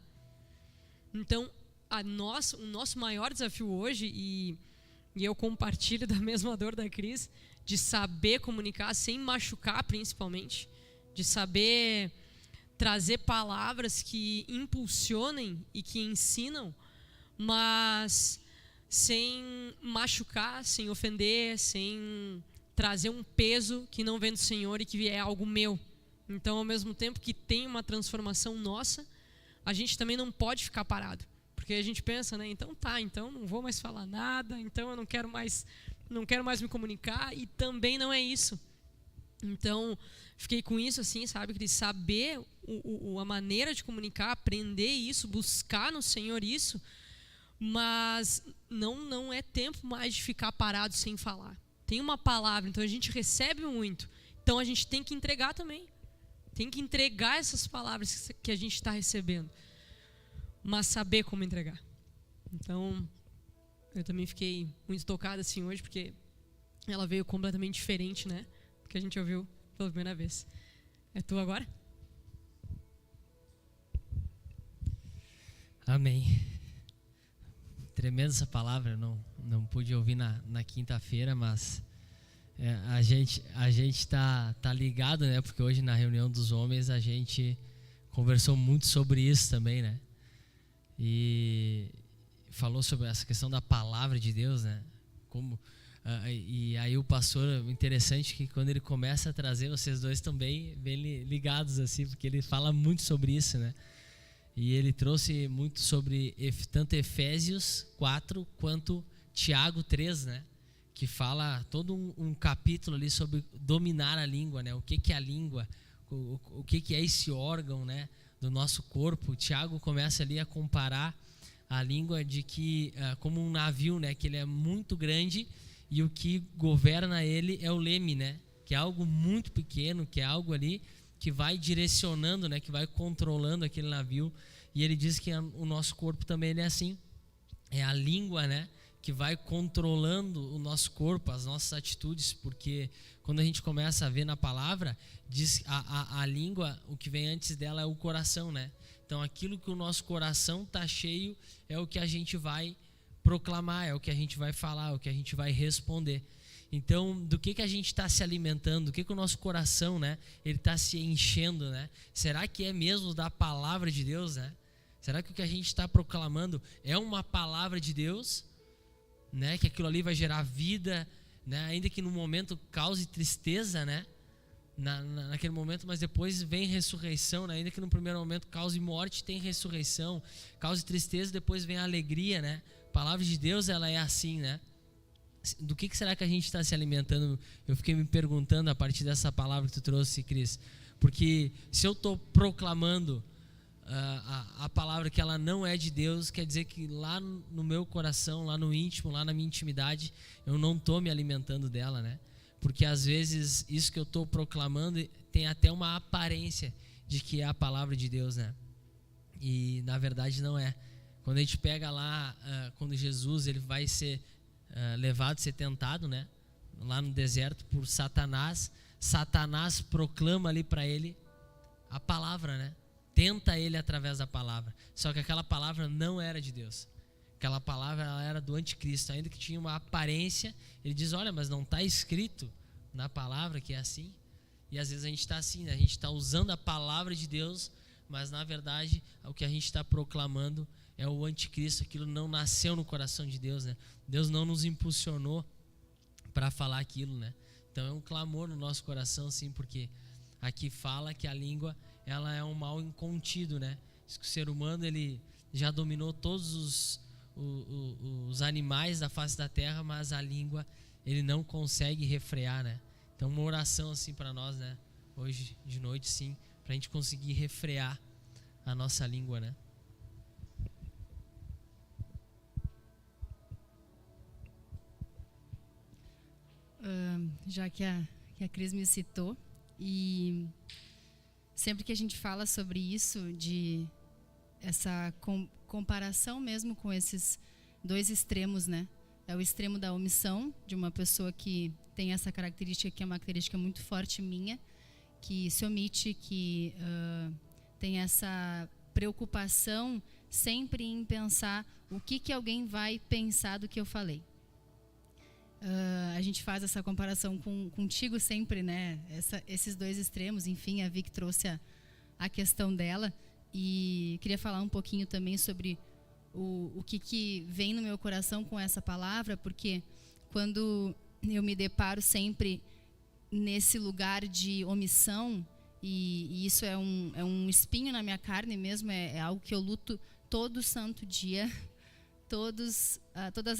Então, o nosso maior desafio hoje, e eu compartilho da mesma dor da Cris, de saber comunicar sem machucar, principalmente, de saber trazer palavras que impulsionem e que ensinam, mas sem machucar, sem ofender, sem trazer um peso que não vem do Senhor e que é algo meu. Então, ao mesmo tempo que tem uma transformação nossa, a gente também não pode ficar parado. Porque a gente pensa, né? Então não vou mais falar nada, então eu não quero mais me comunicar, e também não é isso. Então, fiquei com isso assim, sabe? De saber a maneira de comunicar, aprender isso, buscar no Senhor isso, mas não é tempo mais de ficar parado sem falar. Tem uma palavra, então a gente recebe muito, então a gente tem que entregar também. Tem que entregar essas palavras que a gente está recebendo. mas saber como entregar. Então, eu também fiquei muito tocada assim hoje, porque ela veio completamente diferente, né, do que a gente ouviu pela primeira vez. É tu agora? Amém. Tremenda essa palavra, eu não pude ouvir na quinta-feira, mas a gente tá ligado, né? Porque hoje na reunião dos homens a gente conversou muito sobre isso também, né? E falou sobre essa questão da palavra de Deus, né? E aí o pastor, interessante que quando ele começa a trazer, vocês dois estão bem ligados assim, porque ele fala muito sobre isso, né? E ele trouxe muito sobre tanto Efésios 4 quanto Tiago 3, né? Que fala todo um capítulo ali sobre dominar a língua, né? O que é a língua, o que é esse órgão, né? Do nosso corpo. O Tiago começa ali a comparar a língua de que como um navio, né? Que ele é muito grande e o que governa ele é o leme, né? Que é algo muito pequeno, que é algo ali que vai direcionando, né, que vai controlando aquele navio. E ele diz que o nosso corpo também ele é assim. É a língua, né, que vai controlando o nosso corpo, as nossas atitudes, porque quando a gente começa a ver na palavra, diz a língua, o que vem antes dela é o coração, né? Então aquilo que o nosso coração está cheio é o que a gente vai proclamar, é o que a gente vai falar, é o que a gente vai responder. Então, do que a gente está se alimentando, do que o nosso coração, né, ele está se enchendo, né? Será que é mesmo da palavra de Deus, né? Será que o que a gente está proclamando é uma palavra de Deus, né? Que aquilo ali vai gerar vida, né? Ainda que no momento cause tristeza, né? Naquele momento, mas depois vem ressurreição, né? Ainda que no primeiro momento cause morte, tem ressurreição, cause tristeza, depois vem a alegria, né? A palavra de Deus, ela é assim, né? Do que será que a gente está se alimentando? Eu fiquei me perguntando a partir dessa palavra que tu trouxe, Cris, porque se eu estou proclamando a palavra que ela não é de Deus, quer dizer que lá no meu coração, lá no íntimo, lá na minha intimidade, eu não estou me alimentando dela, né? Porque às vezes isso que eu estou proclamando tem até uma aparência de que é a palavra de Deus, né? E na verdade não é. Quando a gente pega lá, quando Jesus ele vai ser levado a ser tentado, né? Lá no deserto por Satanás, Satanás proclama ali para ele a palavra, né? Tenta ele através da palavra. Só que aquela palavra não era de Deus. Aquela palavra ela era do anticristo, ainda que tinha uma aparência. Ele diz, olha, mas não está escrito na palavra que é assim. E às vezes a gente está assim, né? A gente está usando a palavra de Deus, mas na verdade o que a gente está proclamando é o anticristo. Aquilo não nasceu no coração de Deus, né? Deus não nos impulsionou para falar aquilo, né? Então é um clamor no nosso coração, sim, porque aqui fala que a língua ela é um mal incontido, né? Diz que o ser humano ele já dominou todos os animais da face da terra, mas a língua ele não consegue refrear, né? Então uma oração assim para nós, né? Hoje de noite, sim, para a gente conseguir refrear a nossa língua, né? Já que a Cris me citou, e sempre que a gente fala sobre isso, de essa comparação mesmo com esses dois extremos, né? É o extremo da omissão, de uma pessoa que tem essa característica, que é uma característica muito forte minha, que se omite, que tem essa preocupação sempre em pensar o que alguém vai pensar do que eu falei. A gente faz essa comparação contigo sempre, né? Esses dois extremos, enfim, a Vic trouxe a questão dela, e queria falar um pouquinho também sobre o que vem no meu coração com essa palavra, porque quando eu me deparo sempre nesse lugar de omissão, e isso é um espinho na minha carne mesmo, é algo que eu luto todo santo dia. Todas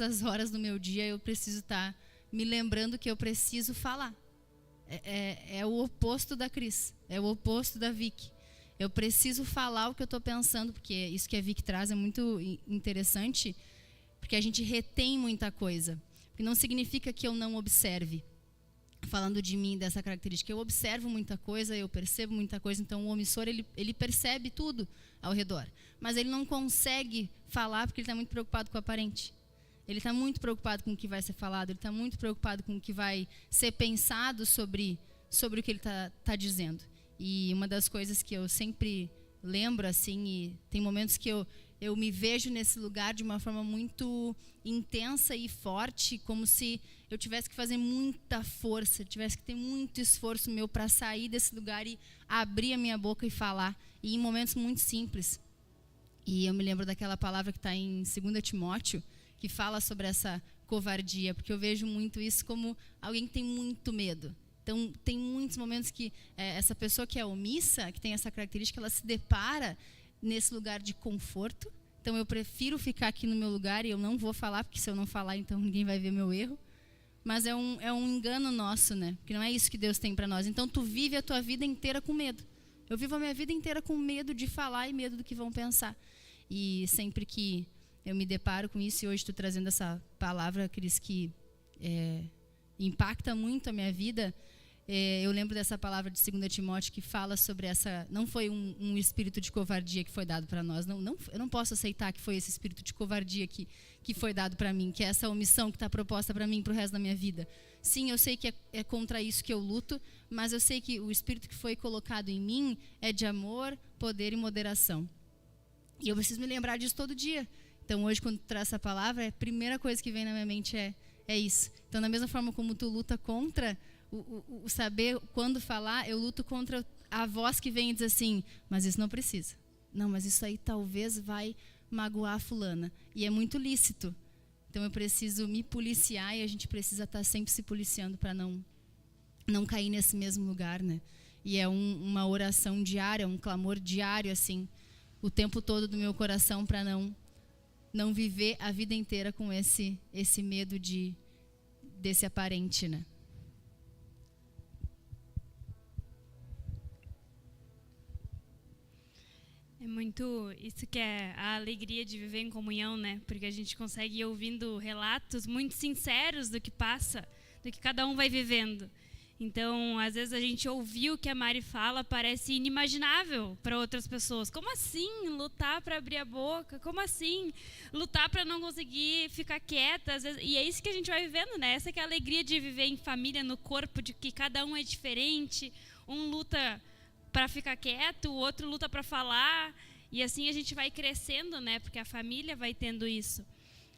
as horas do meu dia eu preciso estar me lembrando que eu preciso falar. É o oposto da Cris, é o oposto da Vic. Eu preciso falar o que eu estou pensando, porque isso que a Vic traz é muito interessante, porque a gente retém muita coisa. Porque não significa que eu não observe, falando de mim, dessa característica. Eu observo muita coisa, eu percebo muita coisa, então o omissor, ele percebe tudo ao redor. Mas ele não consegue falar porque ele está muito preocupado com o aparente. Ele está muito preocupado com o que vai ser falado, ele está muito preocupado com o que vai ser pensado sobre o que ele está dizendo. E uma das coisas que eu sempre lembro, assim, e tem momentos que eu me vejo nesse lugar de uma forma muito intensa e forte, como se eu tivesse que fazer muita força, tivesse que ter muito esforço meu para sair desse lugar e abrir a minha boca e falar, e em momentos muito simples. E eu me lembro daquela palavra que está em 2 Timóteo, que fala sobre essa covardia, porque eu vejo muito isso como alguém que tem muito medo. Então, tem muitos momentos que essa pessoa que é omissa, que tem essa característica, ela se depara nesse lugar de conforto. Então, eu prefiro ficar aqui no meu lugar e eu não vou falar, porque se eu não falar, então ninguém vai ver meu erro. Mas é um engano nosso, né? Porque não é isso que Deus tem para nós. Então, tu vive a tua vida inteira com medo. Eu vivo a minha vida inteira com medo de falar e medo do que vão pensar. E sempre que eu me deparo com isso, e hoje tu trazendo essa palavra, Cris, que impacta muito a minha vida, eu lembro dessa palavra de 2 Timóteo que fala sobre essa... Não foi um espírito de covardia que foi dado para nós. Eu não posso aceitar que foi esse espírito de covardia que foi dado para mim, que é essa omissão que está proposta para mim, para o resto da minha vida. Sim, eu sei que é contra isso que eu luto, mas eu sei que o espírito que foi colocado em mim é de amor, poder e moderação. E eu preciso me lembrar disso todo dia. Então, hoje, quando tu traz essa palavra, a primeira coisa que vem na minha mente é isso. Então, da mesma forma como tu luta contra o saber quando falar, eu luto contra a voz que vem e diz assim, mas isso não precisa. Não, mas isso aí talvez vai magoar a fulana. E é muito lícito. Então, eu preciso me policiar e a gente precisa estar sempre se policiando para não cair nesse mesmo lugar, né? E é uma oração diária, um clamor diário, assim, o tempo todo do meu coração para não viver a vida inteira com esse medo desse aparente, né? É muito isso que é a alegria de viver em comunhão, né? Porque a gente consegue ir ouvindo relatos muito sinceros do que passa, do que cada um vai vivendo. Então, às vezes a gente ouvir o que a Mari fala parece inimaginável para outras pessoas. Como assim lutar para abrir a boca? Como assim lutar para não conseguir ficar quieta? Às vezes, e é isso que a gente vai vivendo, né? Essa que é a alegria de viver em família, no corpo, de que cada um é diferente. Um luta para ficar quieto, o outro luta para falar. E assim a gente vai crescendo, né? Porque a família vai tendo isso.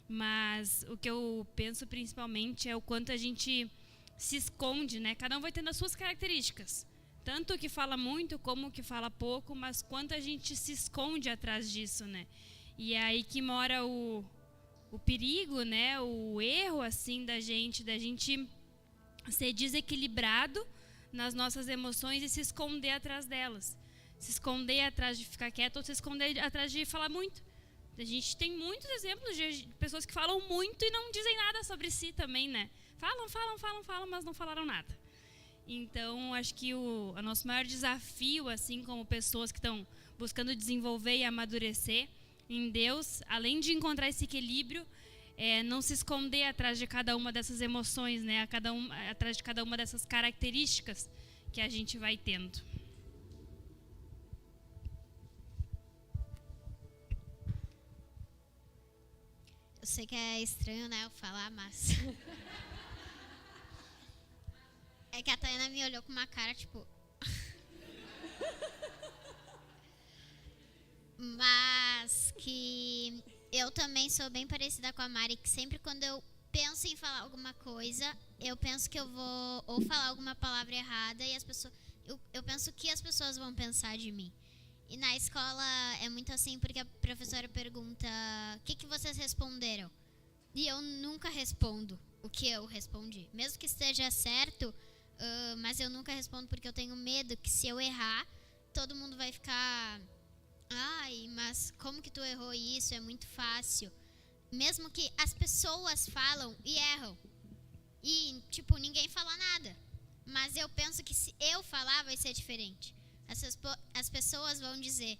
Mas o que eu penso principalmente é o quanto a gente se esconde, né? Cada um vai tendo as suas características, tanto o que fala muito como o que fala pouco, mas quanto a gente se esconde atrás disso, né? E é aí que mora o perigo, né? O erro, assim, da gente ser desequilibrado nas nossas emoções e se esconder atrás delas, se esconder atrás de ficar quieto ou se esconder atrás de falar muito. A gente tem muitos exemplos de pessoas que falam muito e não dizem nada sobre si também, né? Falam, mas não falaram nada. Então, acho que o nosso maior desafio, assim como pessoas que estão buscando desenvolver e amadurecer em Deus, além de encontrar esse equilíbrio, é não se esconder atrás de cada uma dessas emoções, né? Atrás de cada uma dessas características que a gente vai tendo. Eu sei que é estranho, né, eu falar, mas... É que a Taiana me olhou com uma cara, tipo... Mas que eu também sou bem parecida com a Mari, que sempre quando eu penso em falar alguma coisa, eu penso que eu vou ou falar alguma palavra errada e as pessoas... Eu penso que as pessoas vão pensar de mim. E na escola é muito assim, porque a professora pergunta, o que vocês responderam? E eu nunca respondo o que eu respondi. Mesmo que esteja certo, mas eu nunca respondo porque eu tenho medo que se eu errar, todo mundo vai ficar... Ai, mas como que tu errou isso? É muito fácil. Mesmo que as pessoas falam e erram. E, tipo, ninguém fala nada. Mas eu penso que se eu falar, vai ser diferente. As pessoas vão dizer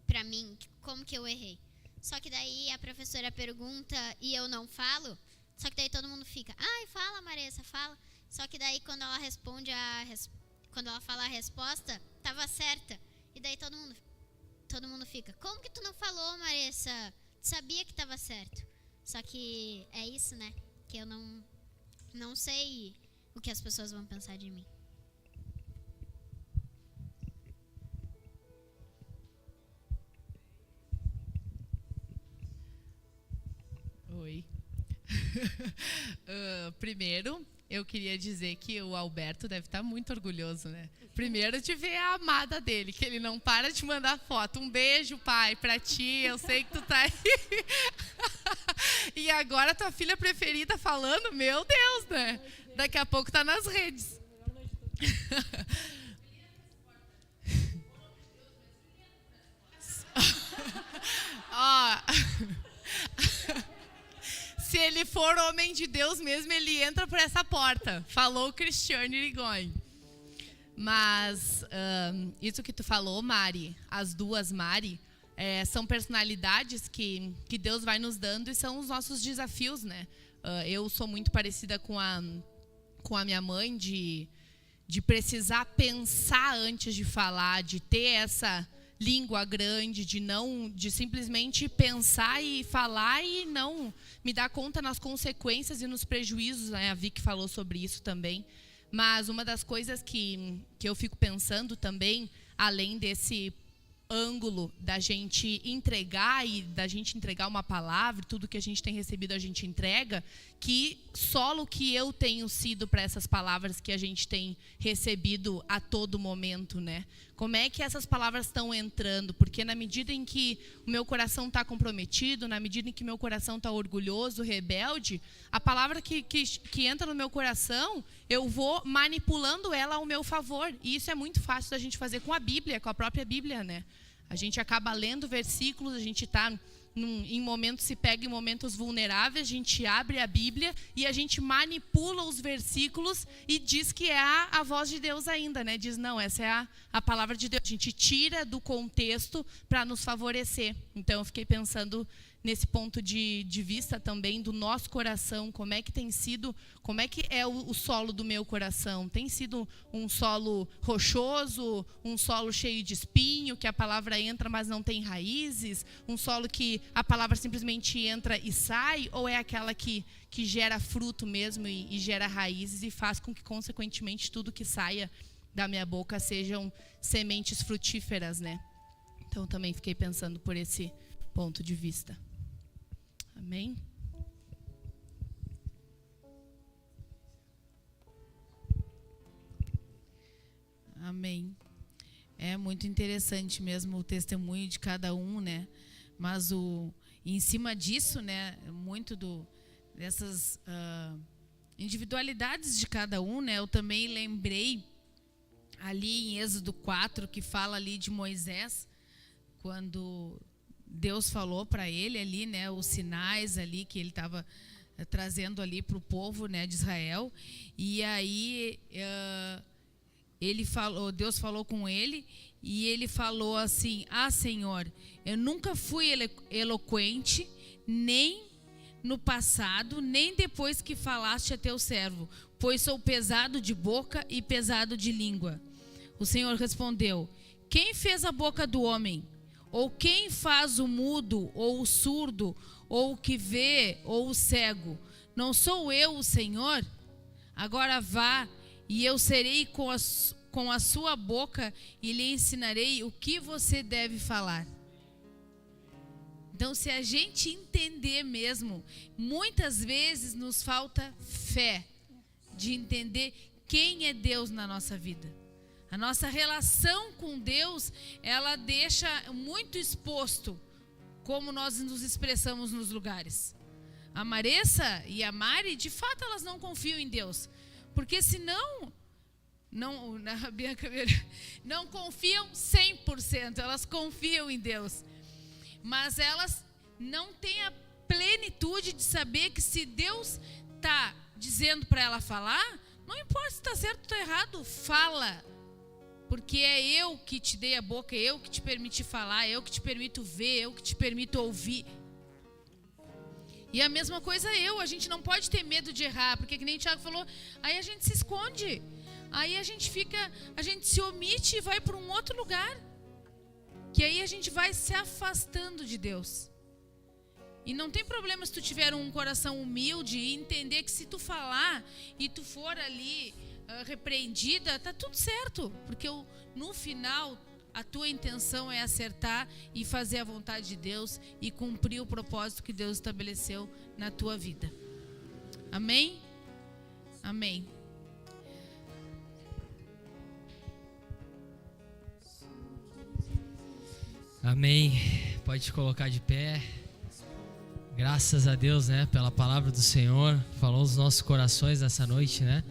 pra mim como que eu errei. Só que daí a professora pergunta e eu não falo. Só que daí todo mundo fica, ai, fala, Maressa, fala. Só que daí quando ela responde quando ela fala a resposta, tava certa. E daí todo mundo fica: como que tu não falou, Marissa? Tu sabia que tava certo. Só que é isso, né? Que eu não sei o que as pessoas vão pensar de mim. Oi. Primeiro, eu queria dizer que o Alberto deve estar muito orgulhoso, né? Primeiro de ver a amada dele, que ele não para de mandar foto. Um beijo, pai, pra ti, eu sei que tu tá aí. E agora tua filha preferida falando, meu Deus, né? Daqui a pouco tá nas redes. Ó... Se ele for homem de Deus mesmo, ele entra por essa porta. Falou Cristiane Irigoyen. Mas isso que tu falou, Mari, as duas Mari, são personalidades que Deus vai nos dando e são os nossos desafios, né? Eu sou muito parecida com a minha mãe, de precisar pensar antes de falar, de ter essa língua grande, de simplesmente pensar e falar e não me dar conta nas consequências e nos prejuízos, né? A Vicky falou sobre isso também. Mas uma das coisas que eu fico pensando também, além desse ângulo da gente entregar e da gente entregar uma palavra, tudo que a gente tem recebido a gente entrega, que solo que eu tenho sido para essas palavras que a gente tem recebido a todo momento, né? Como é que essas palavras estão entrando? Porque na medida em que o meu coração está comprometido, na medida em que meu coração está orgulhoso, rebelde, a palavra que entra no meu coração, eu vou manipulando ela ao meu favor. E isso é muito fácil da gente fazer com a Bíblia, com a própria Bíblia, né? A gente acaba lendo versículos, a gente está em momentos, se pega em momentos vulneráveis, a gente abre a Bíblia e a gente manipula os versículos e diz que é a voz de Deus ainda, né? Diz, não, essa é a palavra de Deus. A gente tira do contexto para nos favorecer. Então, eu fiquei pensando nesse ponto de vista também do nosso coração, como é que tem sido, como é que é o solo do meu coração. Tem sido um solo rochoso, um solo cheio de espinho, que a palavra entra, mas não tem raízes, um solo que a palavra simplesmente entra e sai, ou é aquela que gera fruto mesmo e gera raízes e faz com que, consequentemente, tudo que saia da minha boca sejam sementes frutíferas, né? Então, também fiquei pensando por esse ponto de vista. Amém? Amém. É muito interessante mesmo o testemunho de cada um, né? Mas em cima disso, né, muito dessas individualidades de cada um, né? Eu também lembrei ali em Êxodo 4, que fala ali de Moisés, quando Deus falou para ele ali, né, os sinais ali que ele estava trazendo ali para o povo, né, de Israel. E aí Deus falou com ele e ele falou assim: ah, Senhor, eu nunca fui eloquente, nem no passado, nem depois que falaste a teu servo, pois sou pesado de boca e pesado de língua. O Senhor respondeu: quem fez a boca do homem? Ou quem faz o mudo, ou o surdo, ou o que vê, ou o cego? Não sou eu o Senhor? Agora vá, e eu serei com a sua boca e lhe ensinarei o que você deve falar. Então, se a gente entender mesmo, muitas vezes nos falta fé de entender quem é Deus na nossa vida. A nossa relação com Deus, ela deixa muito exposto como nós nos expressamos nos lugares. A Marissa e a Mari, de fato, elas não confiam em Deus. Porque senão, a Bianca, não confiam 100%, elas confiam em Deus. Mas elas não têm a plenitude de saber que se Deus está dizendo para ela falar, não importa se está certo ou errado, fala. Porque é eu que te dei a boca, é eu que te permiti falar, é eu que te permito ver, é eu que te permito ouvir. E a mesma coisa a gente não pode ter medo de errar, porque que nem o Thiago falou, aí a gente se esconde, aí a gente se omite e vai para um outro lugar, que aí a gente vai se afastando de Deus. E não tem problema se tu tiver um coração humilde e entender que se tu falar e tu for ali repreendida, tá tudo certo, porque no final a tua intenção é acertar e fazer a vontade de Deus e cumprir o propósito que Deus estabeleceu na tua vida. Amém? Amém. Amém. Pode te colocar de pé. Graças a Deus, né, pela palavra do Senhor. Falou nos nossos corações nessa noite, né?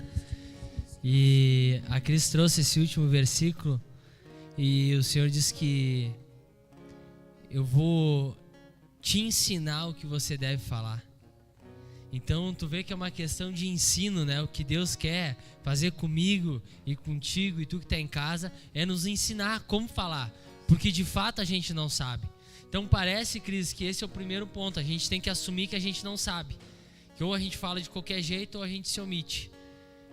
E a Cris trouxe esse último versículo. E o Senhor diz que eu vou te ensinar o que você deve falar. Então tu vê que é uma questão de ensino, né? O que Deus quer fazer comigo e contigo e tu que está em casa é nos ensinar como falar, porque de fato a gente não sabe. Então parece, Cris, que esse é o primeiro ponto. A gente tem que assumir que a gente não sabe, que ou a gente fala de qualquer jeito ou a gente se omite.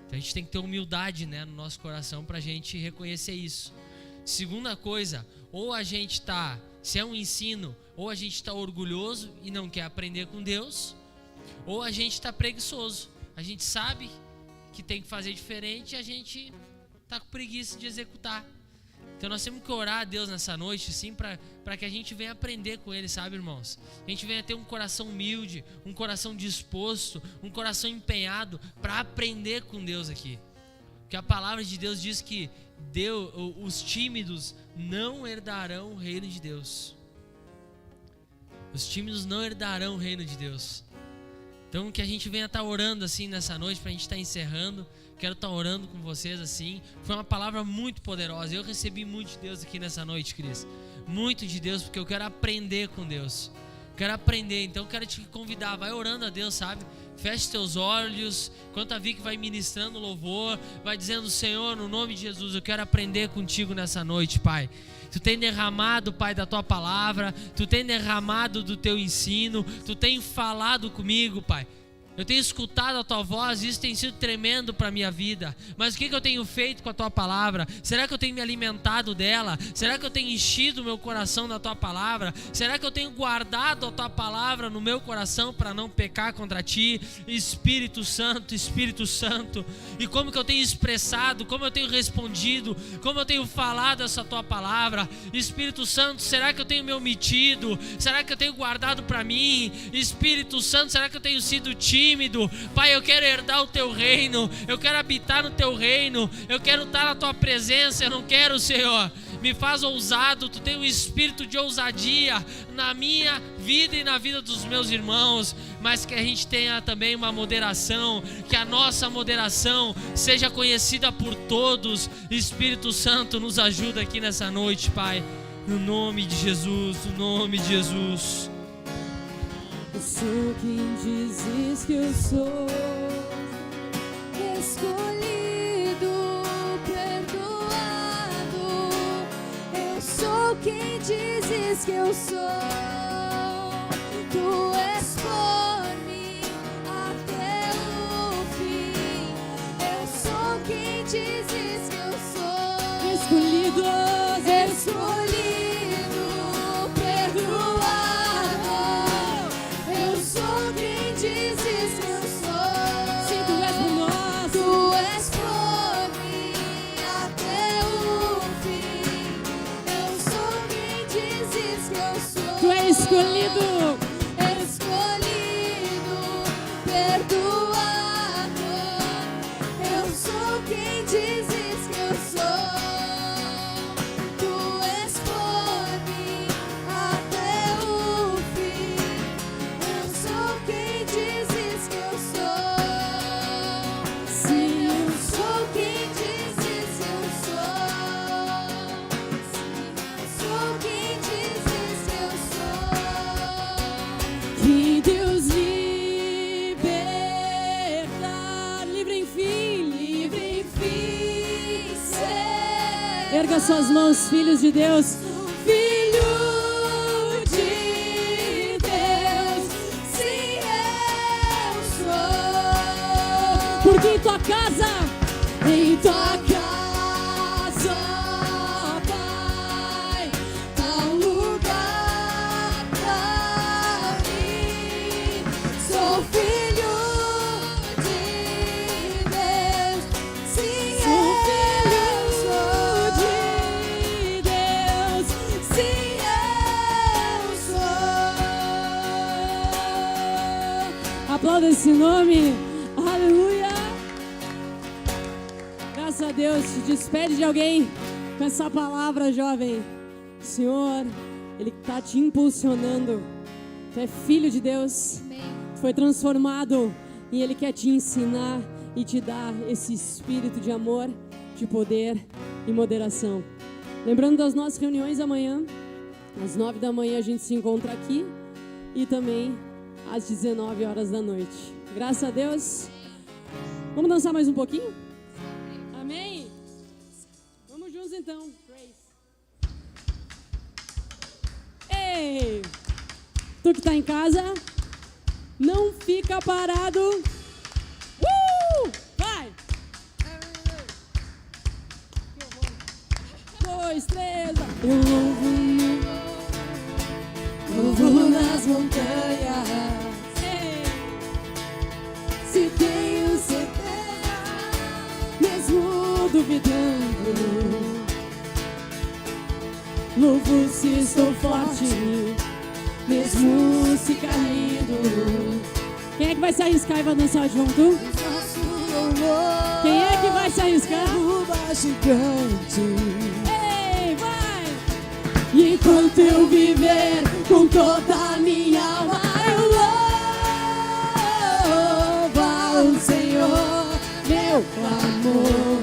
Então a gente tem que ter humildade, né, no nosso coração para a gente reconhecer isso. Segunda coisa, ou a gente está, se é um ensino, ou a gente está orgulhoso e não quer aprender com Deus, ou a gente está preguiçoso. A gente sabe que tem que fazer diferente e a gente está com preguiça de executar. Então nós temos que orar a Deus nessa noite, sim, para que a gente venha aprender com Ele, sabe, irmãos? A gente venha ter um coração humilde, um coração disposto, um coração empenhado para aprender com Deus aqui. Porque a palavra de Deus diz que os tímidos não herdarão o reino de Deus. Os tímidos não herdarão o reino de Deus. Então que a gente venha estar orando assim nessa noite, para a gente estar encerrando. Quero estar orando com vocês assim. Foi uma palavra muito poderosa. Eu recebi muito de Deus aqui nessa noite, Cris. Muito de Deus, porque eu quero aprender com Deus. Quero aprender, então quero te convidar. Vai orando a Deus, sabe? Feche teus olhos. Enquanto a Vicky vai ministrando louvor, vai dizendo: Senhor, no nome de Jesus, eu quero aprender contigo nessa noite, Pai. Tu tem derramado, Pai, da tua palavra. Tu tem derramado do teu ensino. Tu tem falado comigo, Pai. Eu tenho escutado a tua voz, isso tem sido tremendo para a minha vida. Mas o que eu tenho feito com a tua palavra? Será que eu tenho me alimentado dela? Será que eu tenho enchido o meu coração da tua palavra? Será que eu tenho guardado a tua palavra no meu coração para não pecar contra ti? Espírito Santo, Espírito Santo. E como que eu tenho expressado, como eu tenho respondido, como eu tenho falado essa tua palavra? Espírito Santo, será que eu tenho me omitido? Será que eu tenho guardado para mim? Espírito Santo, será que eu tenho sido tímido? Pai, eu quero herdar o teu reino, eu quero habitar no teu reino, eu quero estar na tua presença. Eu não quero, Senhor, me faz ousado. Tu tem um espírito de ousadia na minha vida e na vida dos meus irmãos, mas que a gente tenha também uma moderação, que a nossa moderação seja conhecida por todos. Espírito Santo, nos ajuda aqui nessa noite, Pai, no nome de Jesus, no nome de Jesus. Eu sou quem dizes que eu sou, escolhido, perdoado. Eu sou quem dizes que eu sou. Tu és por mim até o fim. Eu sou quem dizes que eu sou. Escolhido, escolhido. Escolhido, escolhido, perdoado. Eu sou quem dizes que eu sou. Tu és por mim até o fim. Eu sou quem dizes que eu sou. Sim, eu sou quem dizes que eu sou. Sim, eu sou quem dizes que eu sou. Que Deus liberta, livre enfim ser. Erga suas mãos, filhos de Deus. Filho de Deus, sim, que em tua casa, Pai, há um lugar pra mim. Sou filho de Deus, sim, sou filho de Deus, sim, eu sou. Aplauda esse nome, aleluia. Graças a Deus, te despede de alguém com essa palavra, jovem. O Senhor, Ele está te impulsionando. Tu é filho de Deus, tu foi transformado e Ele quer te ensinar e te dar esse espírito de amor, de poder e moderação. Lembrando das nossas reuniões amanhã, às 9 da manhã a gente se encontra aqui e também às 19 horas da noite. Graças a Deus. Vamos dançar mais um pouquinho? Amém? Vamos juntos então. Grace. Ei! Tu que tá em casa, não fica parado. Vai! 2, 3. Eu vou nas montanhas. Ei! Se tenho certeza, mesmo duvidando, louvo se estou forte, mesmo se caindo. Quem é que vai se arriscar e vai dançar junto? Quem é que vai se arriscar? Gigante. Ei, vai! E enquanto eu viver com toda a minha alma, eu louvo ao Senhor, meu clamor.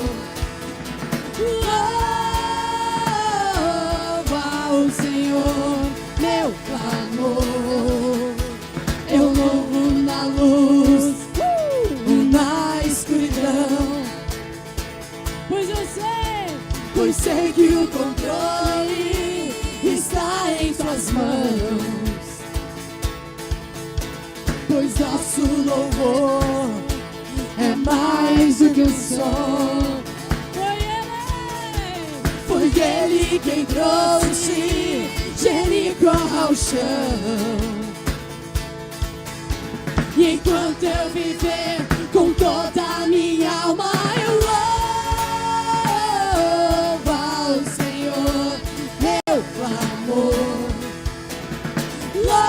O Senhor, meu clamor. Eu louvo na luz, na escuridão. Pois sei que o controle está em tuas mãos. Pois nosso louvor é mais do que um som. Foi Ele quem trouxe Jericó ao chão. E enquanto eu viver com toda a minha alma, eu louvo ao Senhor, meu clamor. Louvo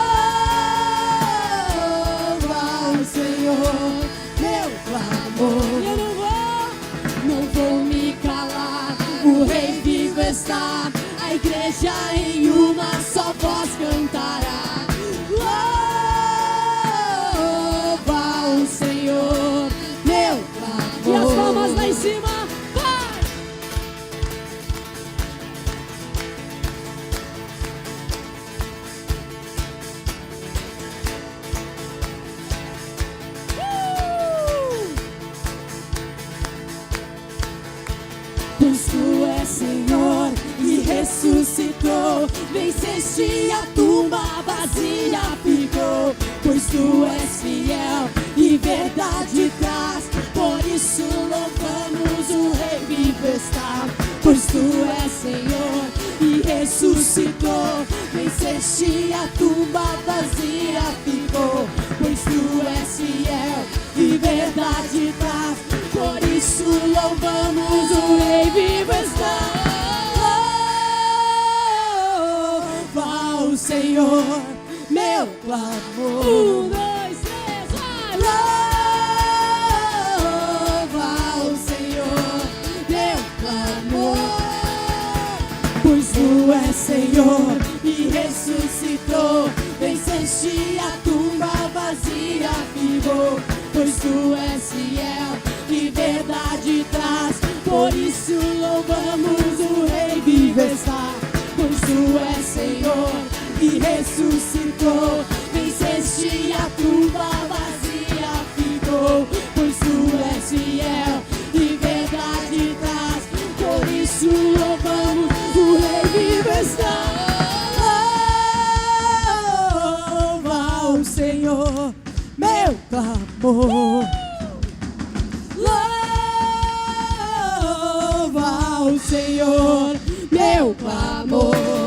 ao Senhor, meu clamor. Eu não vou me calar. O Rei vivo está, a igreja em uma só voz cantará. Louva o Senhor, meu clamor. E as palmas lá em cima, vai! Pois tu és Senhor e ressuscitou, venceste a tumba vazia ficou. Pois tu és fiel e verdade traz, por isso louvamos o Rei vivo está. Pois tu és Senhor e ressuscitou, venceste a tumba vazia ficou. Pois tu és fiel e verdade traz, por isso louvamos o Rei vivo está. Louva o Senhor, meu clamor. 1, 2, 3, vai! Louva o Senhor, meu clamor. Pois tu és Senhor e ressuscitou, venceste a tumba vazia ficou. Pois tu és fiel e verdade traz, por isso louvamos o Rei vivo está. Pois tu és Senhor e ressuscitou, venceste a tumba vazia ficou. Pois tu és fiel e verdade traz, por isso louvamos o Rei vivo está. Louva o Senhor, meu clamor. Senhor, meu clamor.